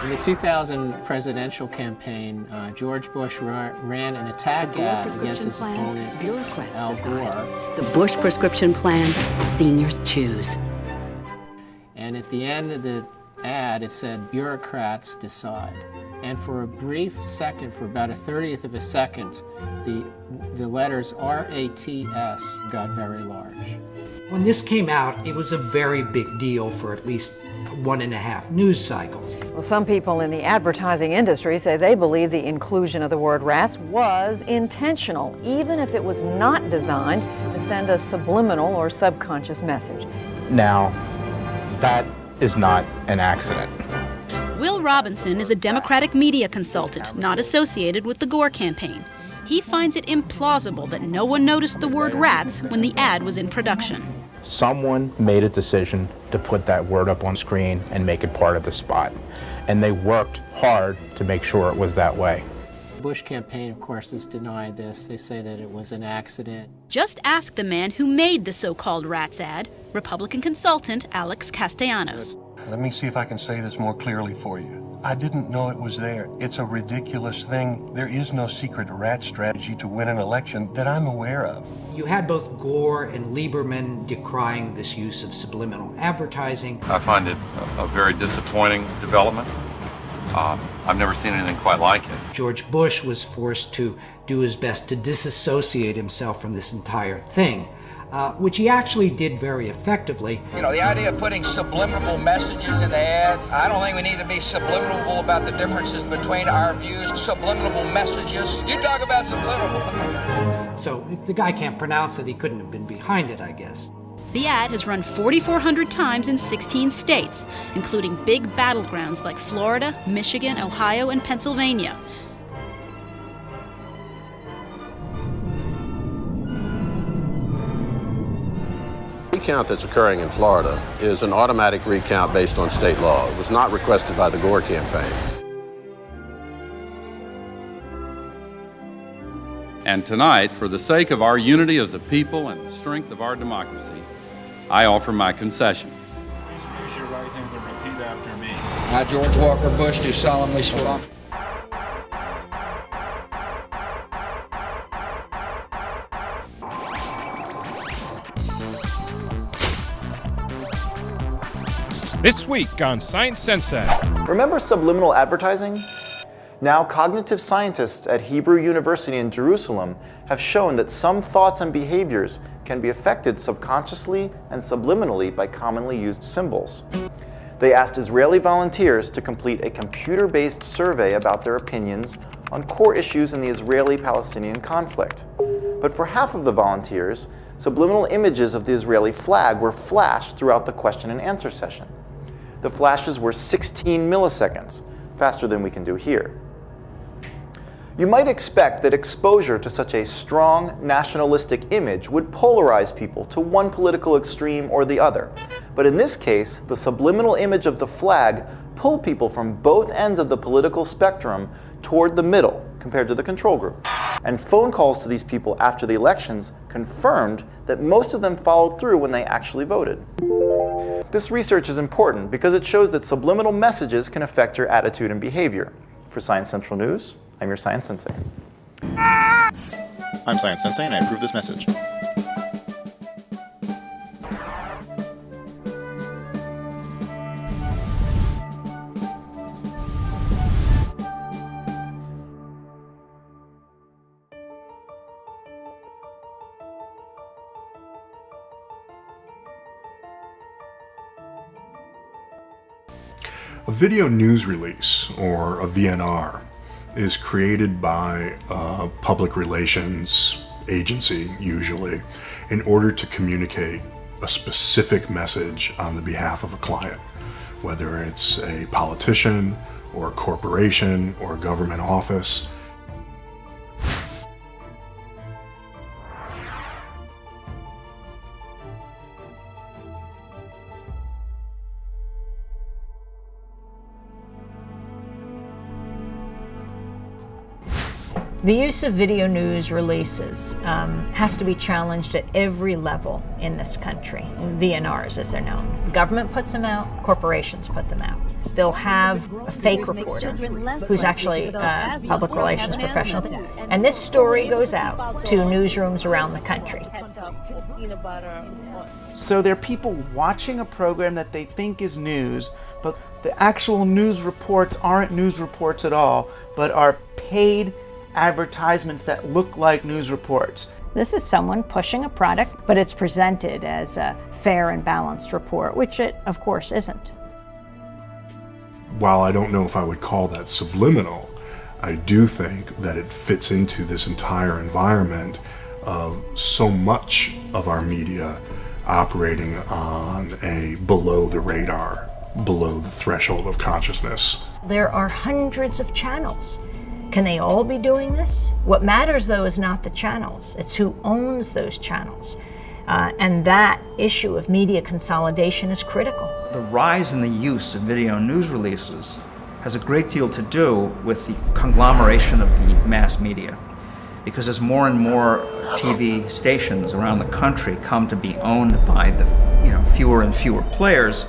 In the 2000 presidential campaign, George Bush ran an attack ad against his opponent, Al Gore. The Bush prescription plan, seniors choose. And at the end of the ad, it said, bureaucrats decide. And for a brief second, for about a 30th of a second, the letters RATS got very large. When this came out, it was a very big deal for at least 1.5 news cycles. Well, some people in the advertising industry say they believe the inclusion of the word rats was intentional, even if it was not designed to send a subliminal or subconscious message. Now, that is not an accident. Will Robinson is a Democratic media consultant not associated with the Gore campaign. He finds it implausible that no one noticed the word rats when the ad was in production. Someone made a decision to put that word up on screen and make it part of the spot. And they worked hard to make sure it was that way. The Bush campaign, of course, has denied this. They say that it was an accident. Just ask the man who made the so-called rats ad, Republican consultant Alex Castellanos. Let me see if I can say this more clearly for you. I didn't know it was there. It's a ridiculous thing. There is no secret rat strategy to win an election that I'm aware of. You had both Gore and Lieberman decrying this use of subliminal advertising. I find it a very disappointing development. I've never seen anything quite like it. George Bush was forced to do his best to disassociate himself from this entire thing, which he actually did very effectively. You know, the idea of putting subliminal messages in the ads, I don't think we need to be subliminal about the differences between our views. Subliminal messages. You talk about subliminal. So if the guy can't pronounce it, he couldn't have been behind it, I guess. The ad has run 4,400 times in 16 states, including big battlegrounds like Florida, Michigan, Ohio, and Pennsylvania. The recount that's occurring in Florida is an automatic recount based on state law. It was not requested by the Gore campaign. And tonight, for the sake of our unity as a people and the strength of our democracy, I offer my concession. Please raise your right hand and repeat after me. I, George Walker Bush, do solemnly swear. This week on Science Sensei. Remember subliminal advertising? Now, cognitive scientists at Hebrew University in Jerusalem have shown that some thoughts and behaviors can be affected subconsciously and subliminally by commonly used symbols. They asked Israeli volunteers to complete a computer-based survey about their opinions on core issues in the Israeli-Palestinian conflict. But for half of the volunteers, subliminal images of the Israeli flag were flashed throughout the question and answer session. The flashes were 16 milliseconds, faster than we can do here. You might expect that exposure to such a strong nationalistic image would polarize people to one political extreme or the other. But in this case, the subliminal image of the flag pulled people from both ends of the political spectrum toward the middle compared to the control group. And phone calls to these people after the elections confirmed that most of them followed through when they actually voted. This research is important because it shows that subliminal messages can affect your attitude and behavior. For Science Central News, I'm your Science Sensei. I'm Science Sensei and I approve this message. A video news release, or a VNR, is created by a public relations agency, usually, in order to communicate a specific message on the behalf of a client. whether it's a politician or a corporation or a government office. The use of video news releases has to be challenged at every level in this country, VNRs as they're known. The government puts them out, corporations put them out. They'll have a fake reporter who's actually a public relations professional. And this story goes out to newsrooms around the country. So there are people watching a program that they think is news, but the actual news reports aren't news reports at all, but are paid advertisements that look like news reports. This is someone pushing a product, but it's presented as a fair and balanced report, which it, of course, isn't. While I don't know if I would call that subliminal, I do think that it fits into this entire environment of so much of our media operating on a below the radar, below the threshold of consciousness. There are hundreds of channels. Can they all be doing this? What matters, though, is not the channels. It's who owns those channels. And that issue of media consolidation is critical. The rise in the use of video news releases has a great deal to do with the conglomeration of the mass media. Because as more and more TV stations around the country come to be owned by the fewer and fewer players,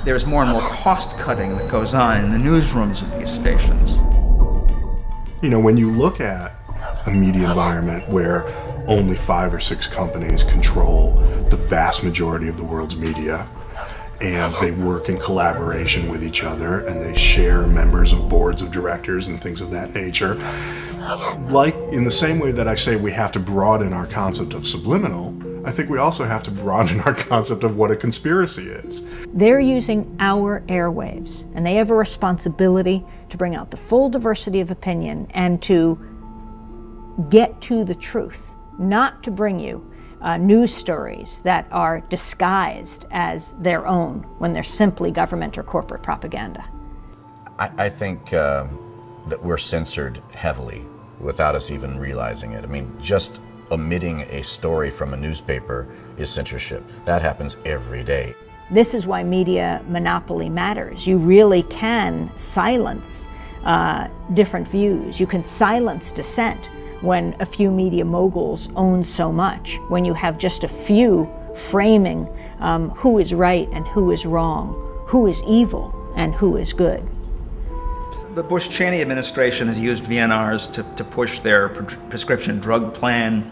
there's more and more cost cutting that goes on in the newsrooms of these stations. You know, when you look at a media environment where only 5 or 6 companies control the vast majority of the world's media, and they work in collaboration with each other, and they share members of boards of directors and things of that nature, like in the same way that I say we have to broaden our concept of subliminal, I think we also have to broaden our concept of what a conspiracy is. They're using our airwaves, and they have a responsibility to bring out the full diversity of opinion and to get to the truth, not to bring you news stories that are disguised as their own when they're simply government or corporate propaganda. I think that we're censored heavily without us even realizing it. I mean, just omitting a story from a newspaper is censorship. That happens every day. This is why media monopoly matters. You really can silence different views. You can silence dissent when a few media moguls own so much, when you have just a few framing who is right and who is wrong, who is evil and who is good. The Bush-Cheney administration has used VNRs to push their prescription drug plan,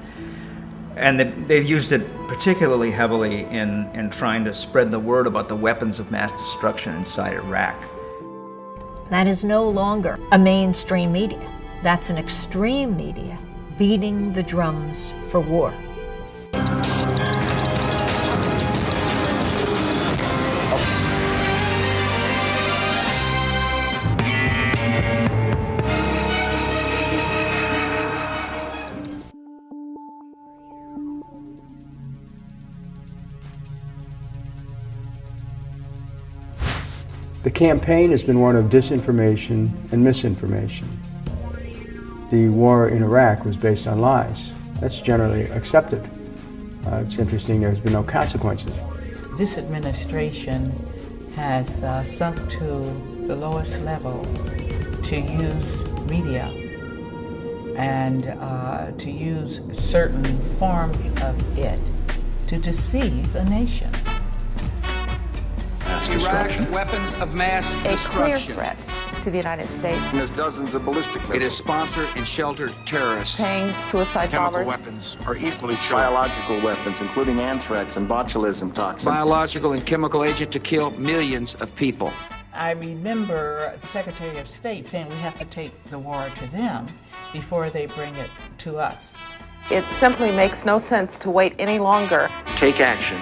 and they've used it particularly heavily in trying to spread the word about the weapons of mass destruction inside Iraq. That is no longer a mainstream media. That's an extreme media beating the drums for war. The campaign has been one of disinformation and misinformation. The war in Iraq was based on lies. That's generally accepted. It's interesting there's been no consequences. This administration has sunk to the lowest level to use media and to use certain forms of it to deceive a nation. Iraq's weapons of mass destruction. A clear threat to the United States. There's dozens of ballistic missiles. It has sponsored and sheltered terrorists. Paying suicide bombers. Weapons are equally true. Biological weapons, including anthrax and botulism toxin. Biological and chemical agent to kill millions of people. I remember the Secretary of State saying we have to take the war to them before they bring it to us. It simply makes no sense to wait any longer. Take action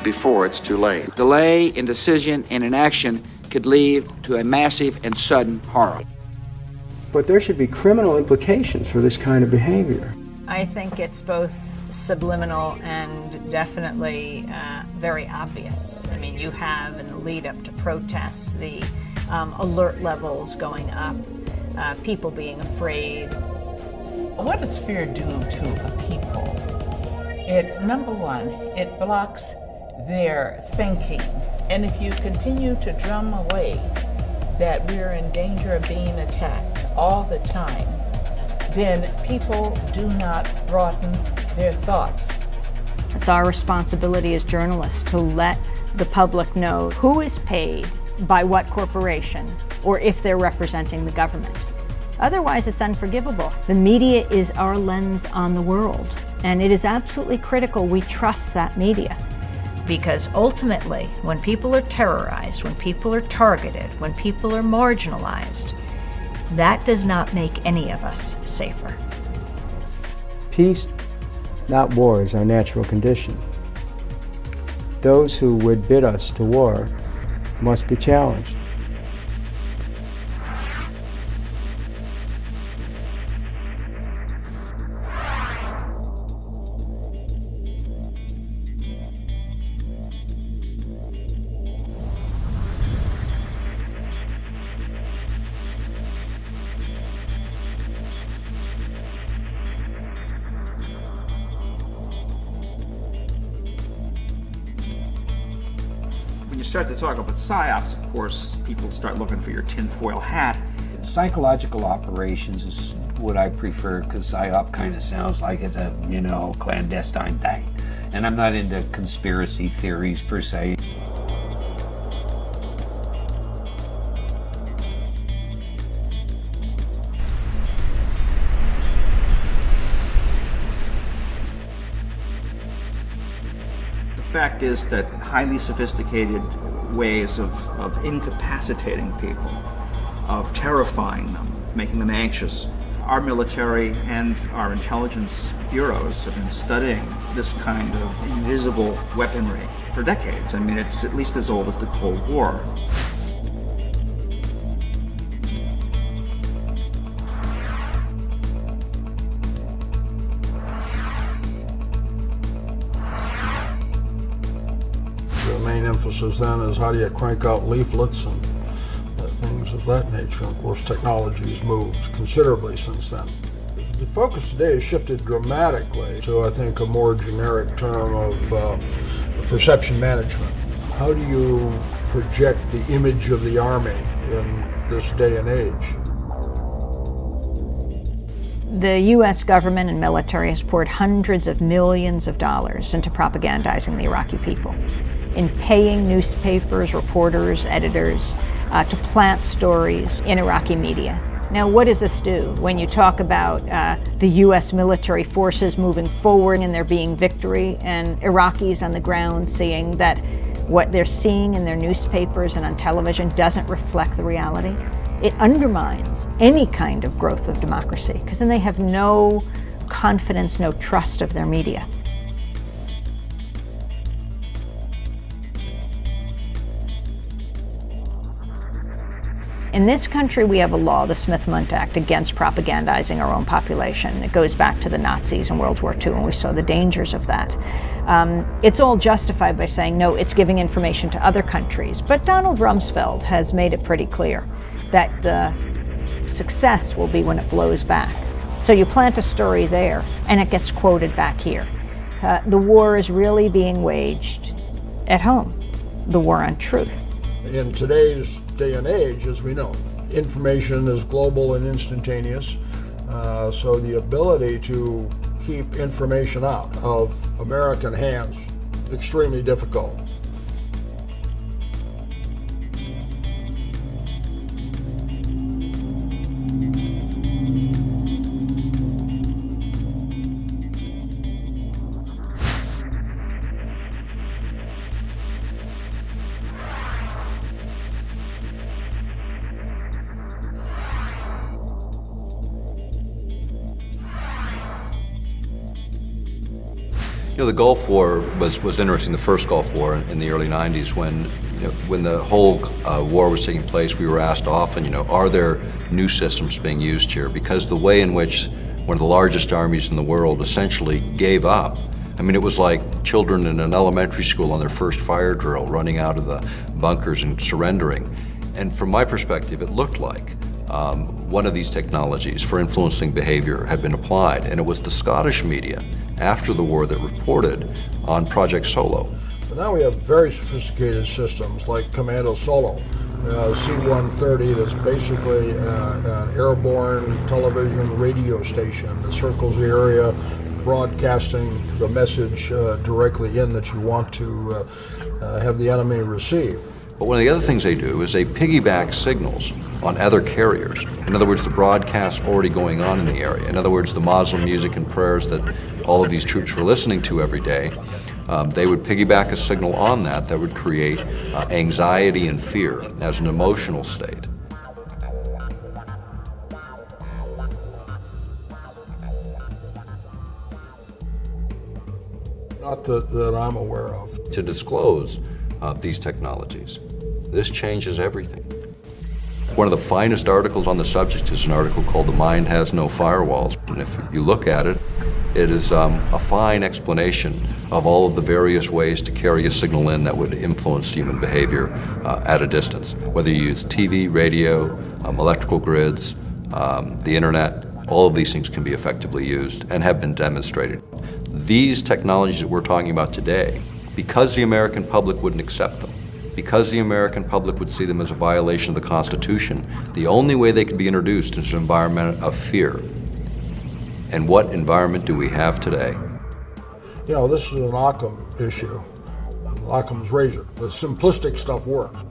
before it's too late. Delay in decision and inaction could lead to a massive and sudden horror. But there should be criminal implications for this kind of behavior. I think it's both subliminal and definitely very obvious. I mean, you have in the lead up to protests the alert levels going up, people being afraid. What does fear do to a people? Number one, it blocks their thinking. And if you continue to drum away that we're in danger of being attacked all the time, then people do not broaden their thoughts. It's our responsibility as journalists to let the public know who is paid by what corporation, or if they're representing the government. Otherwise, it's unforgivable. The media is our lens on the world, and it is absolutely critical we trust that media. Because ultimately, when people are terrorized, when people are targeted, when people are marginalized, that does not make any of us safer. Peace, not war, is our natural condition. Those who would bid us to war must be challenged. When you start to talk about PSYOPs, of course, people start looking for your tinfoil hat. Psychological operations is what I prefer, because PSYOP kind of sounds like it's a, clandestine thing. And I'm not into conspiracy theories per se. The fact is that highly sophisticated ways of incapacitating people, of terrifying them, making them anxious. Our military and our intelligence bureaus have been studying this kind of invisible weaponry for decades. I mean, it's at least as old as the Cold War. Emphasis then is how do you crank out leaflets and things of that nature. Of course, technology has moved considerably since then. The focus today has shifted dramatically to, I think, a more generic term of perception management. How do you project the image of the Army in this day and age? The U.S. government and military has poured hundreds of millions of dollars into propagandizing the Iraqi people, in paying newspapers, reporters, editors to plant stories in Iraqi media. Now, what does this do? When you talk about the U.S. military forces moving forward and there being victory, and Iraqis on the ground seeing that what they're seeing in their newspapers and on television doesn't reflect the reality, it undermines any kind of growth of democracy, because then they have no confidence, no trust of their media. In this country, we have a law, the Smith-Mundt Act, against propagandizing our own population. It goes back to the Nazis in World War II, and we saw the dangers of that. It's all justified by saying, no, it's giving information to other countries. But Donald Rumsfeld has made it pretty clear that the success will be when it blows back. So you plant a story there, and it gets quoted back here. The war is really being waged at home, the war on truth. In today's day and age, as we know, information is global and instantaneous, so the ability to keep information out of American hands extremely difficult. The Gulf War was interesting. The first Gulf War in the early '90s, when the whole war was taking place, we were asked often, are there new systems being used here? Because the way in which one of the largest armies in the world, essentially gave up. I mean, it was like children in an elementary school on their first fire drill, running out of the bunkers and surrendering. And from my perspective, it looked like one of these technologies for influencing behavior had been applied, and it was the Scottish media after the war that reported on Project Solo. But now we have very sophisticated systems like Commando Solo, C-130, that's basically an airborne television radio station that circles the area, broadcasting the message directly in that you want to have the enemy receive. But one of the other things they do is they piggyback signals on other carriers. In other words, the broadcasts already going on in the area. In other words, the Muslim music and prayers that all of these troops were listening to every day, they would piggyback a signal on that would create anxiety and fear as an emotional state. Not that I'm aware of. To disclose these technologies, this changes everything. One of the finest articles on the subject is an article called "The Mind Has No Firewalls." And if you look at it, it is a fine explanation of all of the various ways to carry a signal in that would influence human behavior at a distance. Whether you use TV, radio, electrical grids, the internet, all of these things can be effectively used and have been demonstrated. These technologies that we're talking about today, because the American public wouldn't accept them, because the American public would see them as a violation of the Constitution, the only way they could be introduced is an environment of fear. And what environment do we have today? You know, this is an Occam issue, Occam's razor. The simplistic stuff works.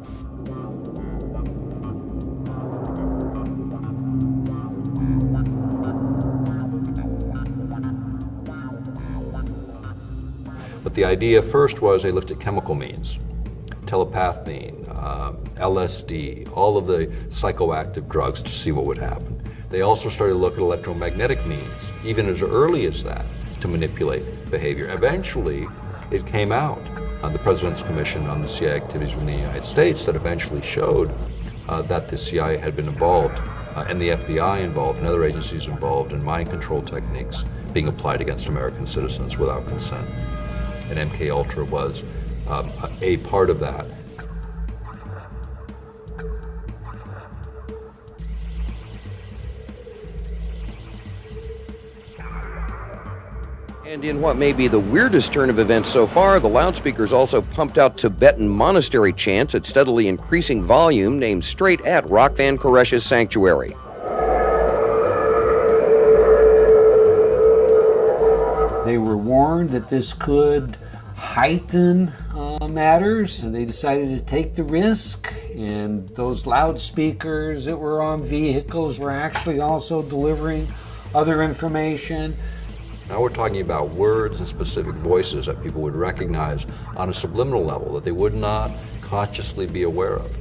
But the idea first was they looked at chemical means, telepathy, LSD, all of the psychoactive drugs to see what would happen. They also started to look at electromagnetic means, even as early as that, to manipulate behavior. Eventually, it came out on the President's Commission on the CIA activities within the United States that eventually showed that the CIA had been involved and the FBI involved and other agencies involved in mind control techniques being applied against American citizens without consent. And MKUltra was a part of that. And in what may be the weirdest turn of events so far, the loudspeakers also pumped out Tibetan monastery chants at steadily increasing volume, named straight at Rockvan Koresh's sanctuary. They were warned that this could heighten matters, and they decided to take the risk, and those loudspeakers that were on vehicles were actually also delivering other information. Now we're talking about words and specific voices that people would recognize on a subliminal level that they would not consciously be aware of.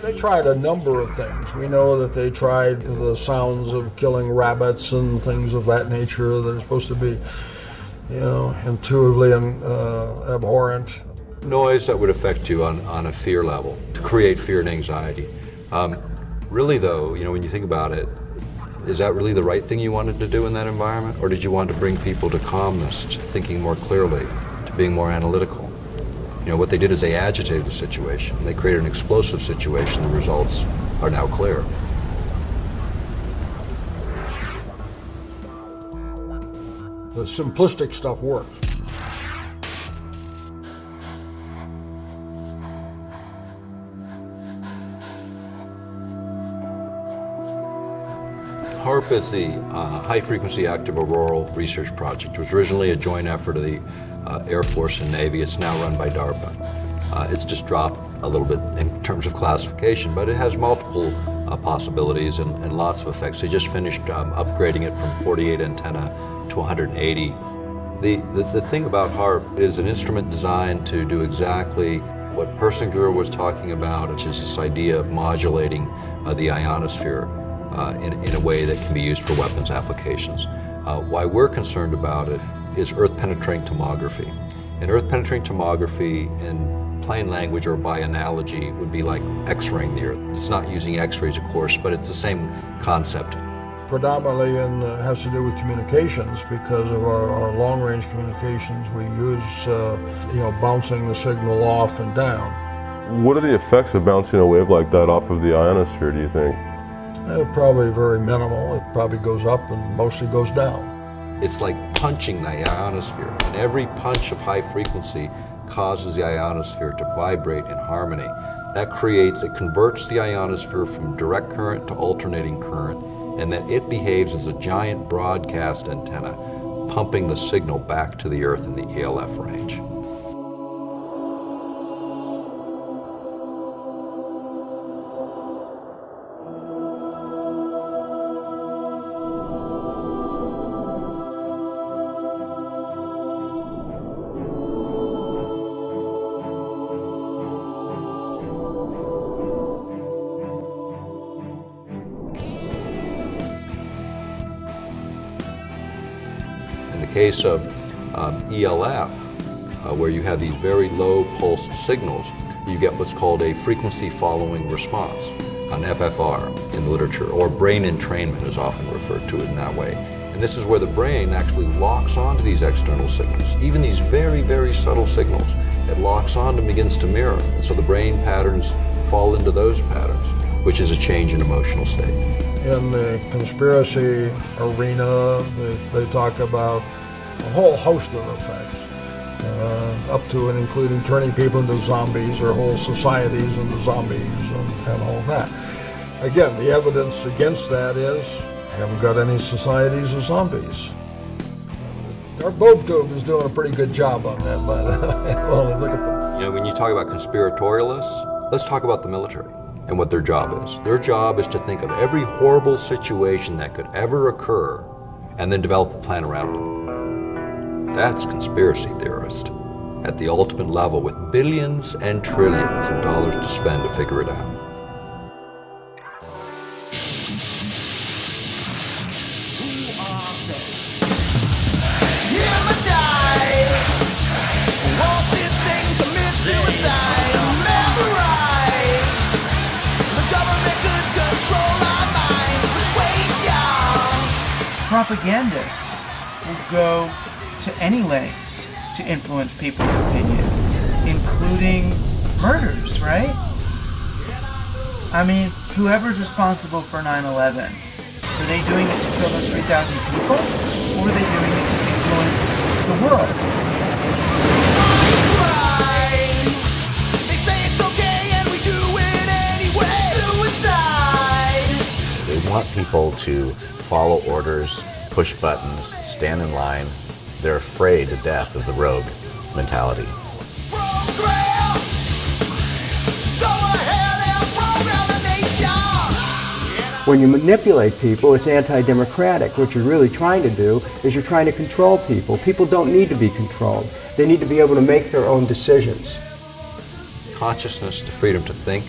They tried a number of things. We know that they tried the sounds of killing rabbits and things of that nature that are supposed to be, you know, intuitively abhorrent. Noise that would affect you on a fear level, to create fear and anxiety. Really though, you know, when you think about it, is that really the right thing you wanted to do in that environment? Or did you want to bring people to calmness, to thinking more clearly, to being more analytical? You know, what they did is they agitated the situation. They created an explosive situation. The results are now clear. The simplistic stuff works. HAARP is the High Frequency Active Auroral Research Project. It was originally a joint effort of the Air Force and Navy. It's now run by DARPA. It's just dropped a little bit in terms of classification, but it has multiple possibilities and lots of effects. They just finished upgrading it from 48 antenna to 180. The thing about HAARP is an instrument designed to do exactly what Persinger was talking about, which is this idea of modulating the ionosphere in a way that can be used for weapons applications. Why we're concerned about it is earth-penetrating tomography. And earth-penetrating tomography in plain language or by analogy would be like X-raying the Earth. It's not using X-rays, of course, but it's the same concept. predominantly has to do with communications. Because of our long-range communications, we use bouncing the signal off and down. What are the effects of bouncing a wave like that off of the ionosphere, do you think? Probably very minimal. It probably goes up and mostly goes down. It's like punching the ionosphere, and every punch of high frequency causes the ionosphere to vibrate in harmony. That it converts the ionosphere from direct current to alternating current, and then it behaves as a giant broadcast antenna, pumping the signal back to the Earth in the ELF range. In the case of ELF, where you have these very low pulsed signals, you get what's called a frequency following response, an FFR in the literature, or brain entrainment is often referred to it in that way. And this is where the brain actually locks onto these external signals, even these very, very subtle signals. It locks on and begins to mirror. And so the brain patterns fall into those patterns, which is a change in emotional state. In the conspiracy arena, they talk about a whole host of effects, up to and including turning people into zombies or whole societies into zombies and all that. Again, the evidence against that is I haven't got any societies of zombies. Our Bob Tube is doing a pretty good job on that, by the way. Look at them. You know, when you talk about conspiratorialists, let's talk about the military and what their job is. Their job is to think of every horrible situation that could ever occur and then develop a plan around it. That's conspiracy theorist at the ultimate level, with billions and trillions of dollars to spend to figure it out. Propagandists will go to any lengths to influence people's opinion, including murders, right? I mean, whoever's responsible for 9/11, are they doing it to kill those 3,000 people? Or are they doing it to influence the world? They want people to follow orders, push buttons, stand in line. They're afraid to death of the rogue mentality. When you manipulate people, it's anti-democratic. What you're really trying to do is you're trying to control people. People don't need to be controlled. They need to be able to make their own decisions. Consciousness to freedom to think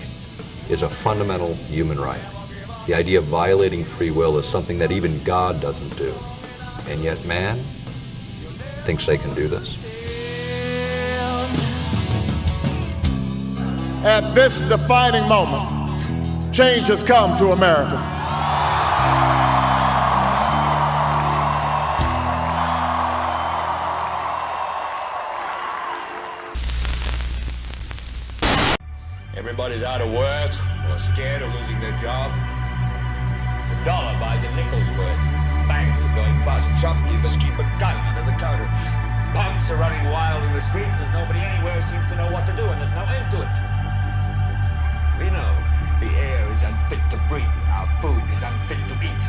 is a fundamental human right. The idea of violating free will is something that even God doesn't do. And yet man thinks they can do this. At this defining moment, change has come to America. Everybody's out of work or scared of losing their job. The dollar buys a nickel's worth. Banks are going bust. Shopkeepers keep a gun under the counter. Punks are running wild in the street. There's nobody anywhere who seems to know what to do, and there's no end to it. We know the air is unfit to breathe. Our food is unfit to eat.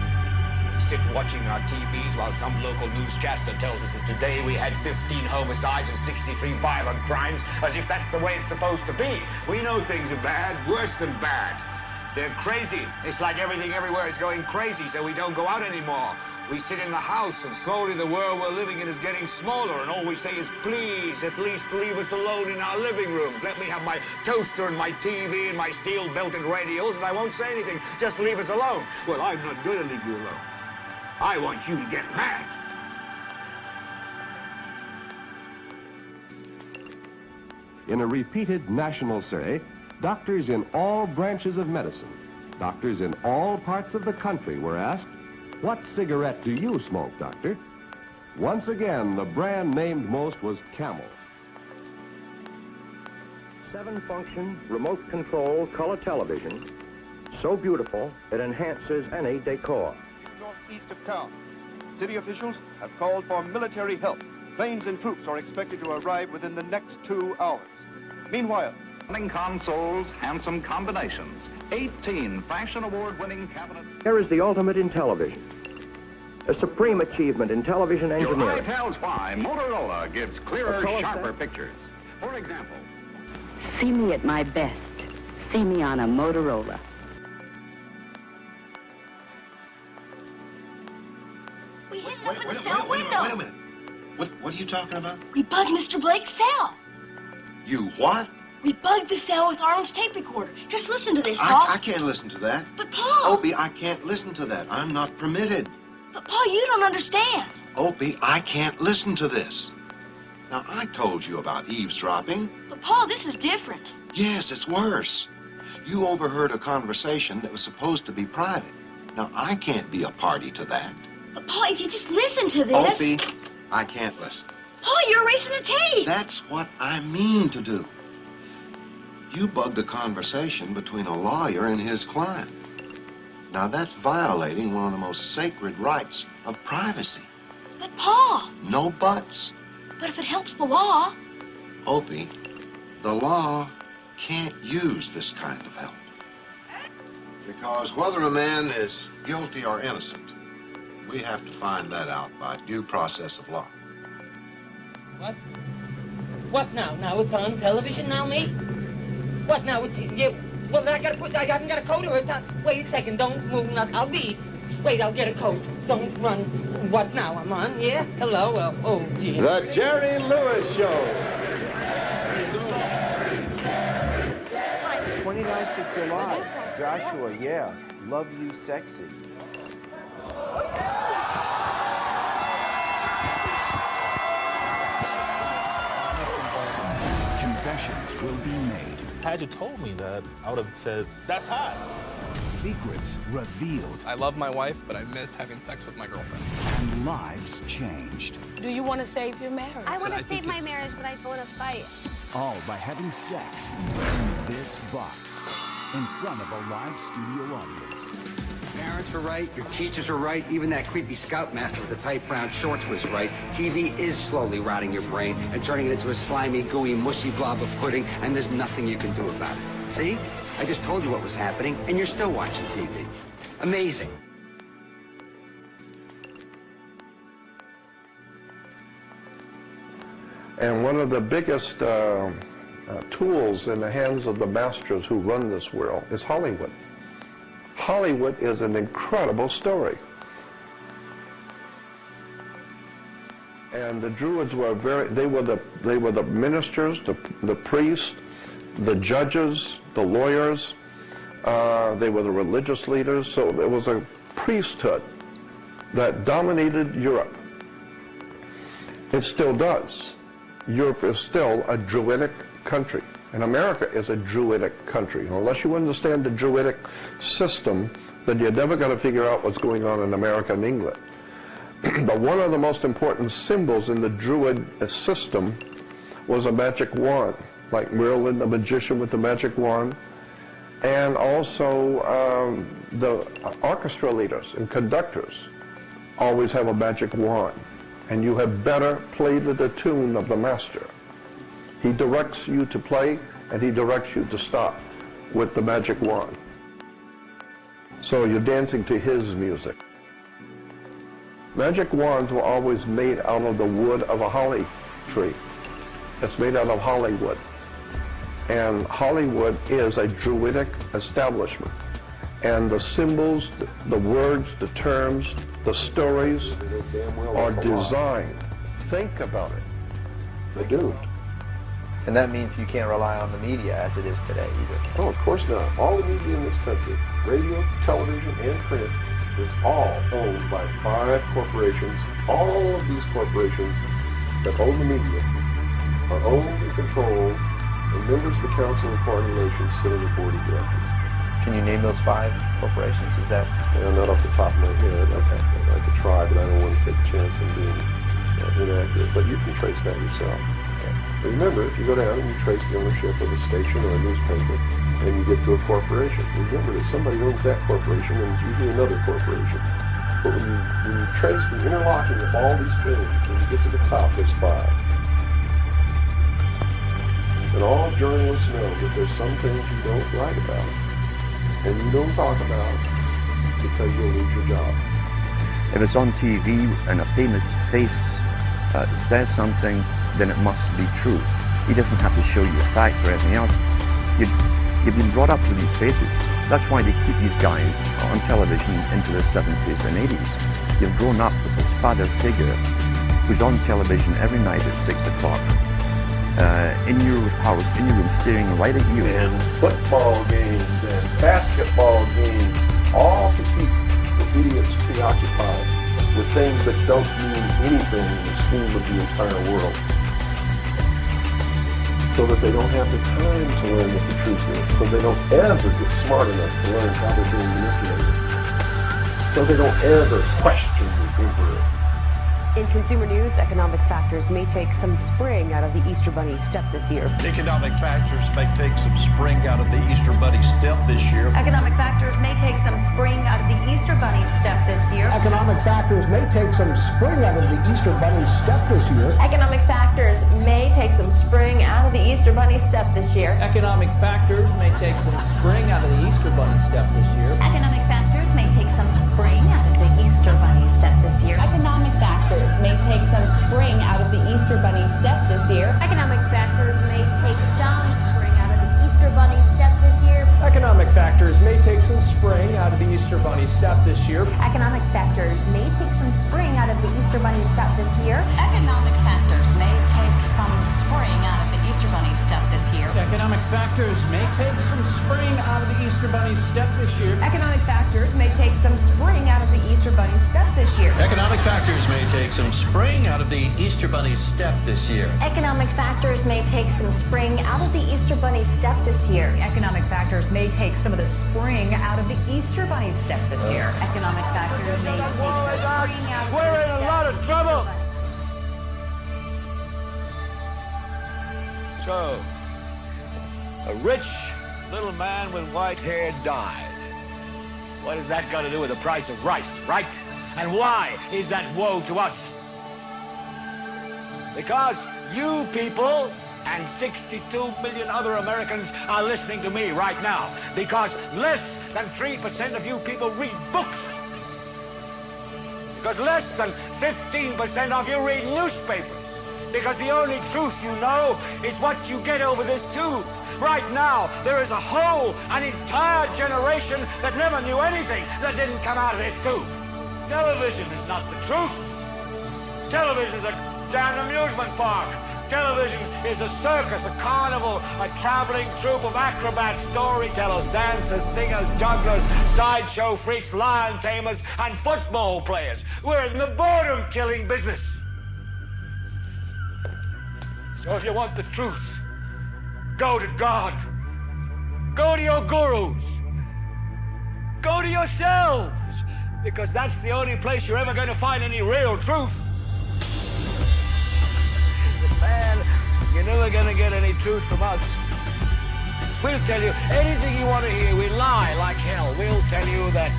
We sit watching our TVs while some local newscaster tells us that today we had 15 homicides and 63 violent crimes, as if that's the way it's supposed to be. We know things are bad, worse than bad. They're crazy. It's like everything everywhere is going crazy, so we don't go out anymore. We sit in the house, and slowly the world we're living in is getting smaller, and all we say is, please, at least leave us alone in our living rooms. Let me have my toaster and my TV and my steel-belted radios, and I won't say anything. Just leave us alone. Well, I'm not going to leave you alone. I want you to get mad. In a repeated national survey, doctors in all branches of medicine, doctors in all parts of the country were asked, What cigarette do you smoke, Doctor? Once again, the brand named most was Camel. 7-function, remote control color television. So beautiful, it enhances any decor. Northeast of town. City officials have called for military help. Planes and troops are expected to arrive within the next 2 hours. Meanwhile, Running consoles, handsome combinations, 18 fashion award-winning cabinets. Here is the ultimate in television. A supreme achievement in television Your eye engineering. tells why Motorola gives clearer, A color sharper set. pictures. For example, See me at my best. See me on a Motorola. We hid it up in the cell window. Wait a minute. What are you talking about? We bugged Mr. Blake's cell. You what? We bugged the cell with Arnold's tape recorder. Just listen to this, Paul. I can't listen to that. But Paul. Opie, I can't listen to that. I'm not permitted. But Paul, you don't understand. Opie, I can't listen to this. Now, I told you about eavesdropping. But Paul, this is different. Yes, it's worse. You overheard a conversation that was supposed to be private. Now, I can't be a party to that. But Paul, if you just listen to this. Opie, I can't listen. Paul, you're erasing the tape. That's what I mean to do. You bugged a conversation between a lawyer and his client. Now, that's violating one of the most sacred rights of privacy. But Paul. No buts. But if it helps the law. Opie, the law can't use this kind of help. Because whether a man is guilty or innocent, we have to find that out by due process of law. What? What now? Now it's on television now, me? What now? It's you. Well, I haven't got a coat or it's on. Wait a second, don't move nothing. Wait, I'll get a coat. Don't run. What now? I'm on, yeah? Hello, well, oh, gee. The Jerry Lewis Show. 29th of July. Joshua, yeah. Love you, sexy. Confessions will be made. Had you told me that, I would have said, that's hot. Secrets revealed. I love my wife, but I miss having sex with my girlfriend. And lives changed. Do you want to save your marriage? I want to save my marriage, but I don't want to fight. All by having sex in this box in front of a live studio audience. Parents were right, your teachers were right, even that creepy scoutmaster with the tight brown shorts was right. TV is slowly rotting your brain and turning it into a slimy, gooey, mushy blob of pudding, and there's nothing you can do about it. See? I just told you what was happening, and you're still watching TV. Amazing. And one of the biggest tools in the hands of the masters who run this world is Hollywood. Hollywood is an incredible story. And the Druids were they were the ministers, the priests, the judges, the lawyers, they were the religious leaders, so there was a priesthood that dominated Europe. It still does. Europe is still a Druidic country, and America is a Druidic country. And unless you understand the Druidic system, then you're never going to figure out what's going on in America and England. But one of the most important symbols in the Druid system was a magic wand, like Merlin the magician with the magic wand, and also the orchestra leaders and conductors always have a magic wand, and you have better play to the tune of the master. He directs you to play, and he directs you to stop with the magic wand. So you're dancing to his music. Magic wands were always made out of the wood of a holly tree. It's made out of Hollywood. And Hollywood is a Druidic establishment. And the symbols, the words, the terms, the stories are designed. Think about it. They do. And that means you can't rely on the media as it is today either. Oh, of course not. All the media in this country, radio, television, and print, is all owned by 5 corporations. All of these corporations that own the media are owned and controlled, and members of the Council of Foreign Relations sit on the board of directors. Can you name those 5 corporations? Is that? Not off the top of my head. Okay. I could try, but I don't want to take a chance of being inaccurate. But you can trace that yourself. Okay. Remember, if you go down and you trace the ownership of a station or a newspaper, and you get to a corporation, remember that somebody owns that corporation, and it's usually another corporation. But when you trace the interlocking of all these things, when you get to the top, there's 5. And all journalists know that there's some things you don't write about and you don't talk about because you'll lose your job. If it's on TV and a famous face says something, then it must be true. He doesn't have to show you a fact or anything else. You've been brought up with these faces. That's why they keep these guys on television into their 70s and 80s. You've grown up with this father figure who's on television every night at 6 o'clock. In your house, in your room, staring right at you. And football games and basketball games, all to keep the idiots preoccupied with things that don't mean anything in the scheme of the entire world. So that they don't have the time to learn what the truth is. So they don't ever get smart enough to learn how they're being manipulated. So they don't ever question the emperor. In consumer news, economic factors may take some spring out of the Easter Bunny step this year. Economic factors may take some spring out of the Easter Bunny step this year. Economic factors may take some spring out of the Easter Bunny step this year. Economic factors may take some spring out of the Easter Bunny step this year. Economic factors may take some spring out of the Easter Bunny step this year. Economic factors may take some spring out of the Easter Bunny step this year. Economic factors may take some spring out of the Easter Bunny step this year. Economic factors may take some spring out of the Easter Bunny step this year. Economic factors may take some spring out of the Easter Bunny step this year. Economic factors may take some spring out of the Easter Bunny step this year. Economic factors may take some spring out of the Easter Bunny step this year. Economic factors may take some spring out of the Easter Bunny step this year. Economic factors may take some spring out of the Easter Bunny step this year. Economic factors may take some spring out of the Easter Bunny step this year. Economic factors may take some spring out of the Easter Bunny step this year. Economic factors may take some spring out of the Easter Bunny step this year. Economic factors may take some of the spring out of the Easter Bunny step this year. Economic factors may take some spring out of the We're in a lot of trouble. So, a rich little man with white hair died. What has that got to do with the price of rice, right? And why is that woe to us? Because you people and 62 million other Americans are listening to me right now. Because less than 3% of you people read books. Because less than 15% of you read newspapers. Because the only truth you know is what you get over this tube. Right now, there is an entire generation that never knew anything that didn't come out of this tube. Television is not the truth. Television is a damn amusement park. Television is a circus, a carnival, a traveling troupe of acrobats, storytellers, dancers, singers, jugglers, sideshow freaks, lion tamers, and football players. We're in the boredom-killing business. So if you want the truth, go to God. Go to your gurus. Go to yourselves. Because that's the only place you're ever going to find any real truth. Man, you're never going to get any truth from us. We'll tell you anything you want to hear. We lie like hell. We'll tell you that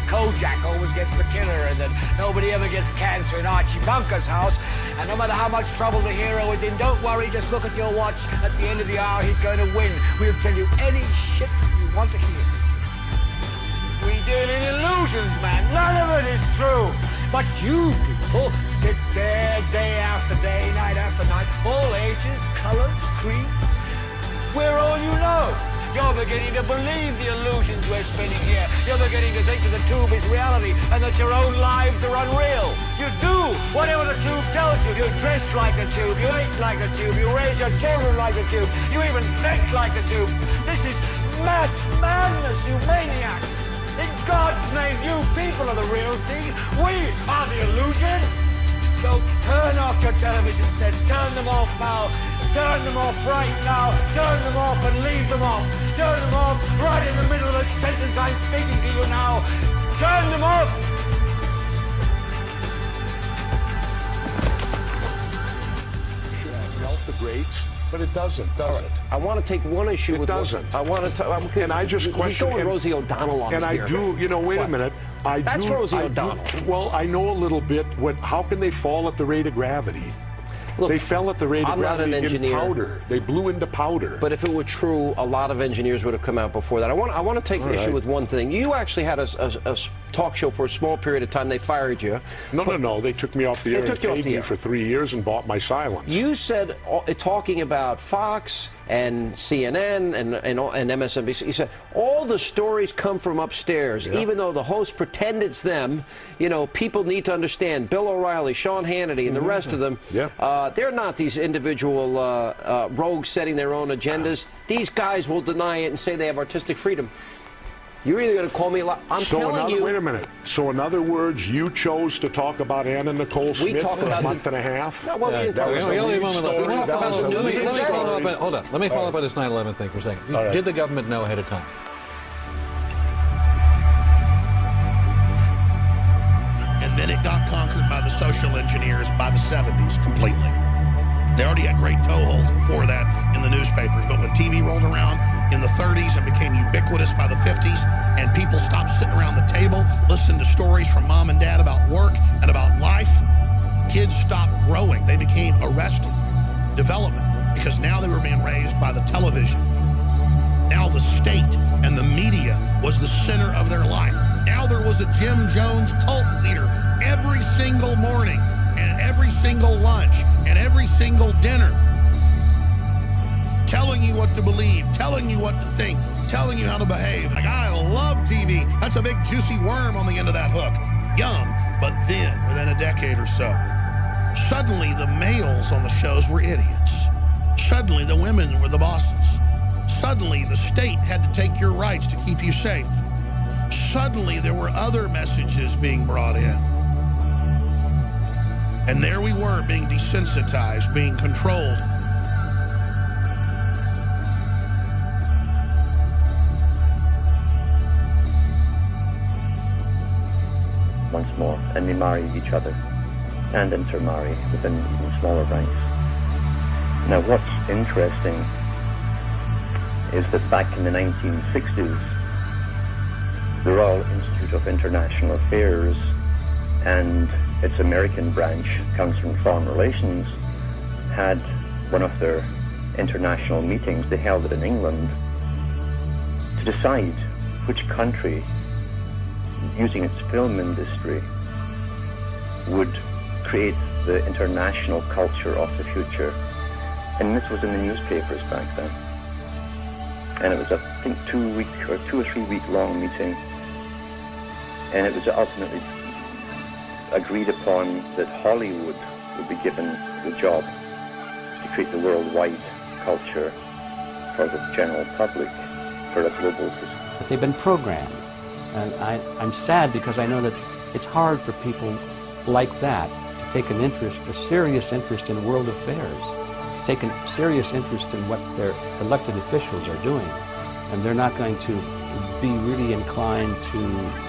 Kojak always gets the killer and that nobody ever gets cancer in Archie Bunker's house. And no matter how much trouble the hero is in, don't worry, just look at your watch. At the end of the hour, he's going to win. We'll tell you any shit you want to hear. We deal in illusions, man. None of it is true. But you people sit there day after day, night after night, all ages, colors, creeds. We're all you know. You're beginning to believe the illusions we're spinning here. You're beginning to think that the tube is reality and that your own lives are unreal. You do whatever the tube tells you. You dress like a tube. You eat like a tube. You raise your children like a tube. You even think like a tube. This is mass madness, you maniacs. In God's name, you people are the real thing. We are the illusion. So turn off your your television sets. Turn them off now. Turn them off right now. Turn them off and leave them off. Turn them off right in the middle of the sentence I'm speaking to you now. Turn them off. Should have melt the greats, but it doesn't, does it? I want to take one issue it with doesn't. I want to. And I just question. He's going Rosie O'Donnell on and me I here. do. You know, wait a minute. That's Rosie O'Donnell. Well, I know a little bit. How can they fall at the rate of gravity? Look, they fell at the rate of I'm not gravity an engineer. in powder. They blew into powder. But if it were true, a lot of engineers would have come out before that. I want to take issue with one thing. You actually had a talk show for a small period of time. They fired you. No. They took me off the air and paid me for 3 years and bought my silence. You said, talking about Fox and CNN and MSNBC, you said all the stories come from upstairs. Yeah. Even though the host pretend it's them, you know, people need to understand. Bill O'Reilly, Sean Hannity, and the rest of them, they're not these individual rogues setting their own agendas. These guys will deny it and say they have artistic freedom. You're either going to call me a lot. I'm telling you. Wait a minute. So, in other words, you chose to talk about Anna Nicole Smith for a month and a half? No, well, we only a moment left. Hold on. Let me follow up on this 9/11 thing for a second. Right. Did the government know ahead of time? And then it got conquered by the social engineers by the 70s completely. They already had great toeholds before that in the newspapers, but when TV rolled around in the 30s and became ubiquitous by the 50s, and people stopped sitting around the table listening to stories from mom and dad about work and about life, kids stopped growing. They became arrested development because now they were being raised by the television. Now the state and the media was the center of their life. Now there was a Jim Jones cult leader every single morning and every single lunch and every single dinner, telling you what to believe, telling you what to think, telling you how to behave. Like, I love TV. That's a big juicy worm on the end of that hook. Yum. But then, within a decade or so, suddenly the males on the shows were idiots. Suddenly the women were the bosses. Suddenly the state had to take your rights to keep you safe. Suddenly there were other messages being brought in. And there we were, being desensitized, being controlled. Once more, and they marry each other and intermarry within smaller ranks. Now, what's interesting is that back in the 1960s, the Royal Institute of International Affairs and its American branch, Council on Foreign Relations, had one of their international meetings. They held it in England to decide which country, using its film industry, would create the international culture of the future. And this was in the newspapers back then. And it was, I think, 2 or 3 week long meeting. And it was ultimately agreed upon that Hollywood would be given the job to create the worldwide culture for the general public, for a global system. But they've been programmed. And I'm sad because I know that it's hard for people like that to take an interest, a serious interest in world affairs, to take a serious interest in what their elected officials are doing. And they're not going to be really inclined to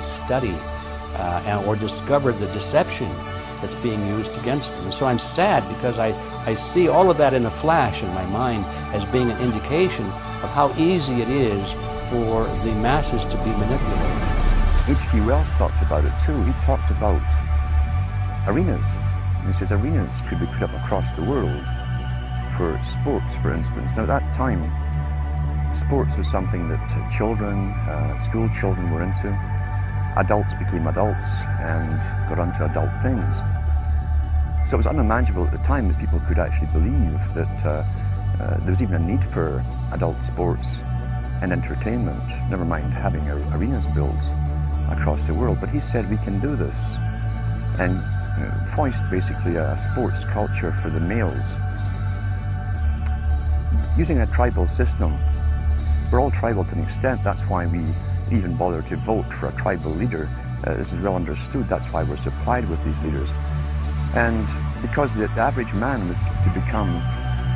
study or discover the deception that's being used against them. And so I'm sad because I see all of that in a flash in my mind as being an indication of how easy it is for the masses to be manipulated. H.G. Wells talked about it too. He talked about arenas. He says arenas could be put up across the world for sports, for instance. Now at that time, sports was something that children, school children were into. Adults became adults and got onto adult things. So it was unimaginable at the time that people could actually believe that there was even a need for adult sports and entertainment, never mind having arenas built across the world. But he said we can do this and foist basically a sports culture for the males. Using a tribal system, we're all tribal to an extent. That's why we even bother to vote for a tribal leader. This is well understood. That's why we're supplied with these leaders. And because the average man was to become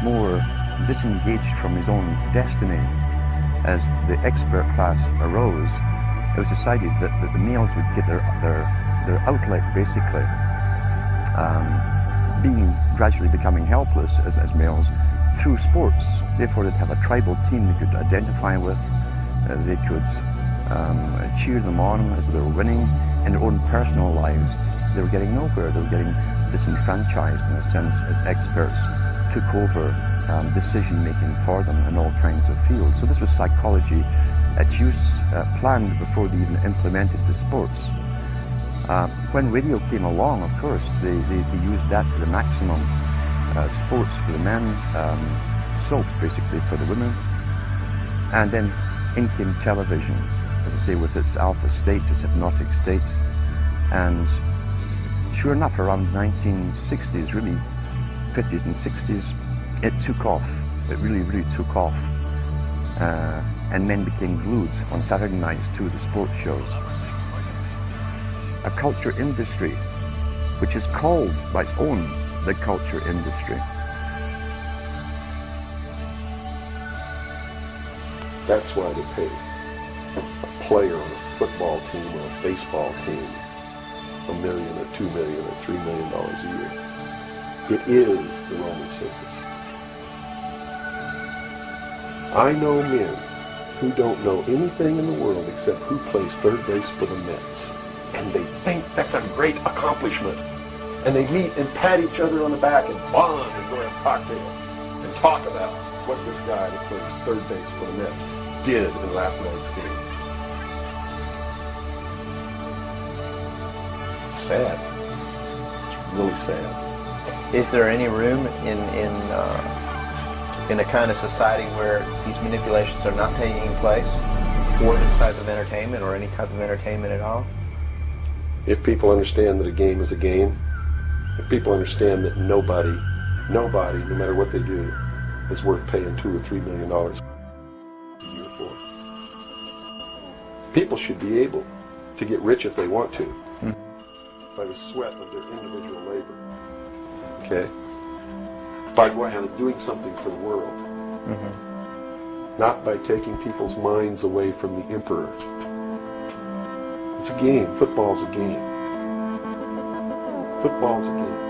more disengaged from his own destiny as the expert class arose, it was decided that the males would get their outlet, basically, being gradually becoming helpless as males through sports. Therefore, they'd have a tribal team they could identify with. They could cheer them on as they were winning. In their own personal lives, they were getting nowhere. They were getting disenfranchised, in a sense, as experts took over decision-making for them in all kinds of fields. So this was psychology at use, planned before they even implemented the sports. When radio came along, of course, they used that to the maximum. Sports for the men, soaps basically for the women, and then in came television, as I say, with its alpha state, its hypnotic state. And sure enough, around 1960s, really 50s and 60s, it took off. It really took off. And men became glued on Saturday nights to the sports shows. A culture industry, which is called by its own the culture industry. That's why they pay a player on a football team or a baseball team $1 million or $2 million or $3 million a year. It is the Roman circus. I know men who don't know anything in the world except who plays third base for the Mets. And they think that's a great accomplishment. And they meet and pat each other on the back and bond and go have cocktails and talk about what this guy that plays third base for the Mets did in last night's game. It's sad. It's really sad. Is there any room in a kind of society where these manipulations are not taking place for this type of entertainment or any type of entertainment at all? If people understand that a game is a game, if people understand that nobody, no matter what they do, is worth paying $2 or $3 million a year for. People should be able to get rich if they want to, by the sweat of their individual labor. Okay? By doing something for the world. Not by taking people's minds away from the emperor. It's a game. Football's a game. Football's a game.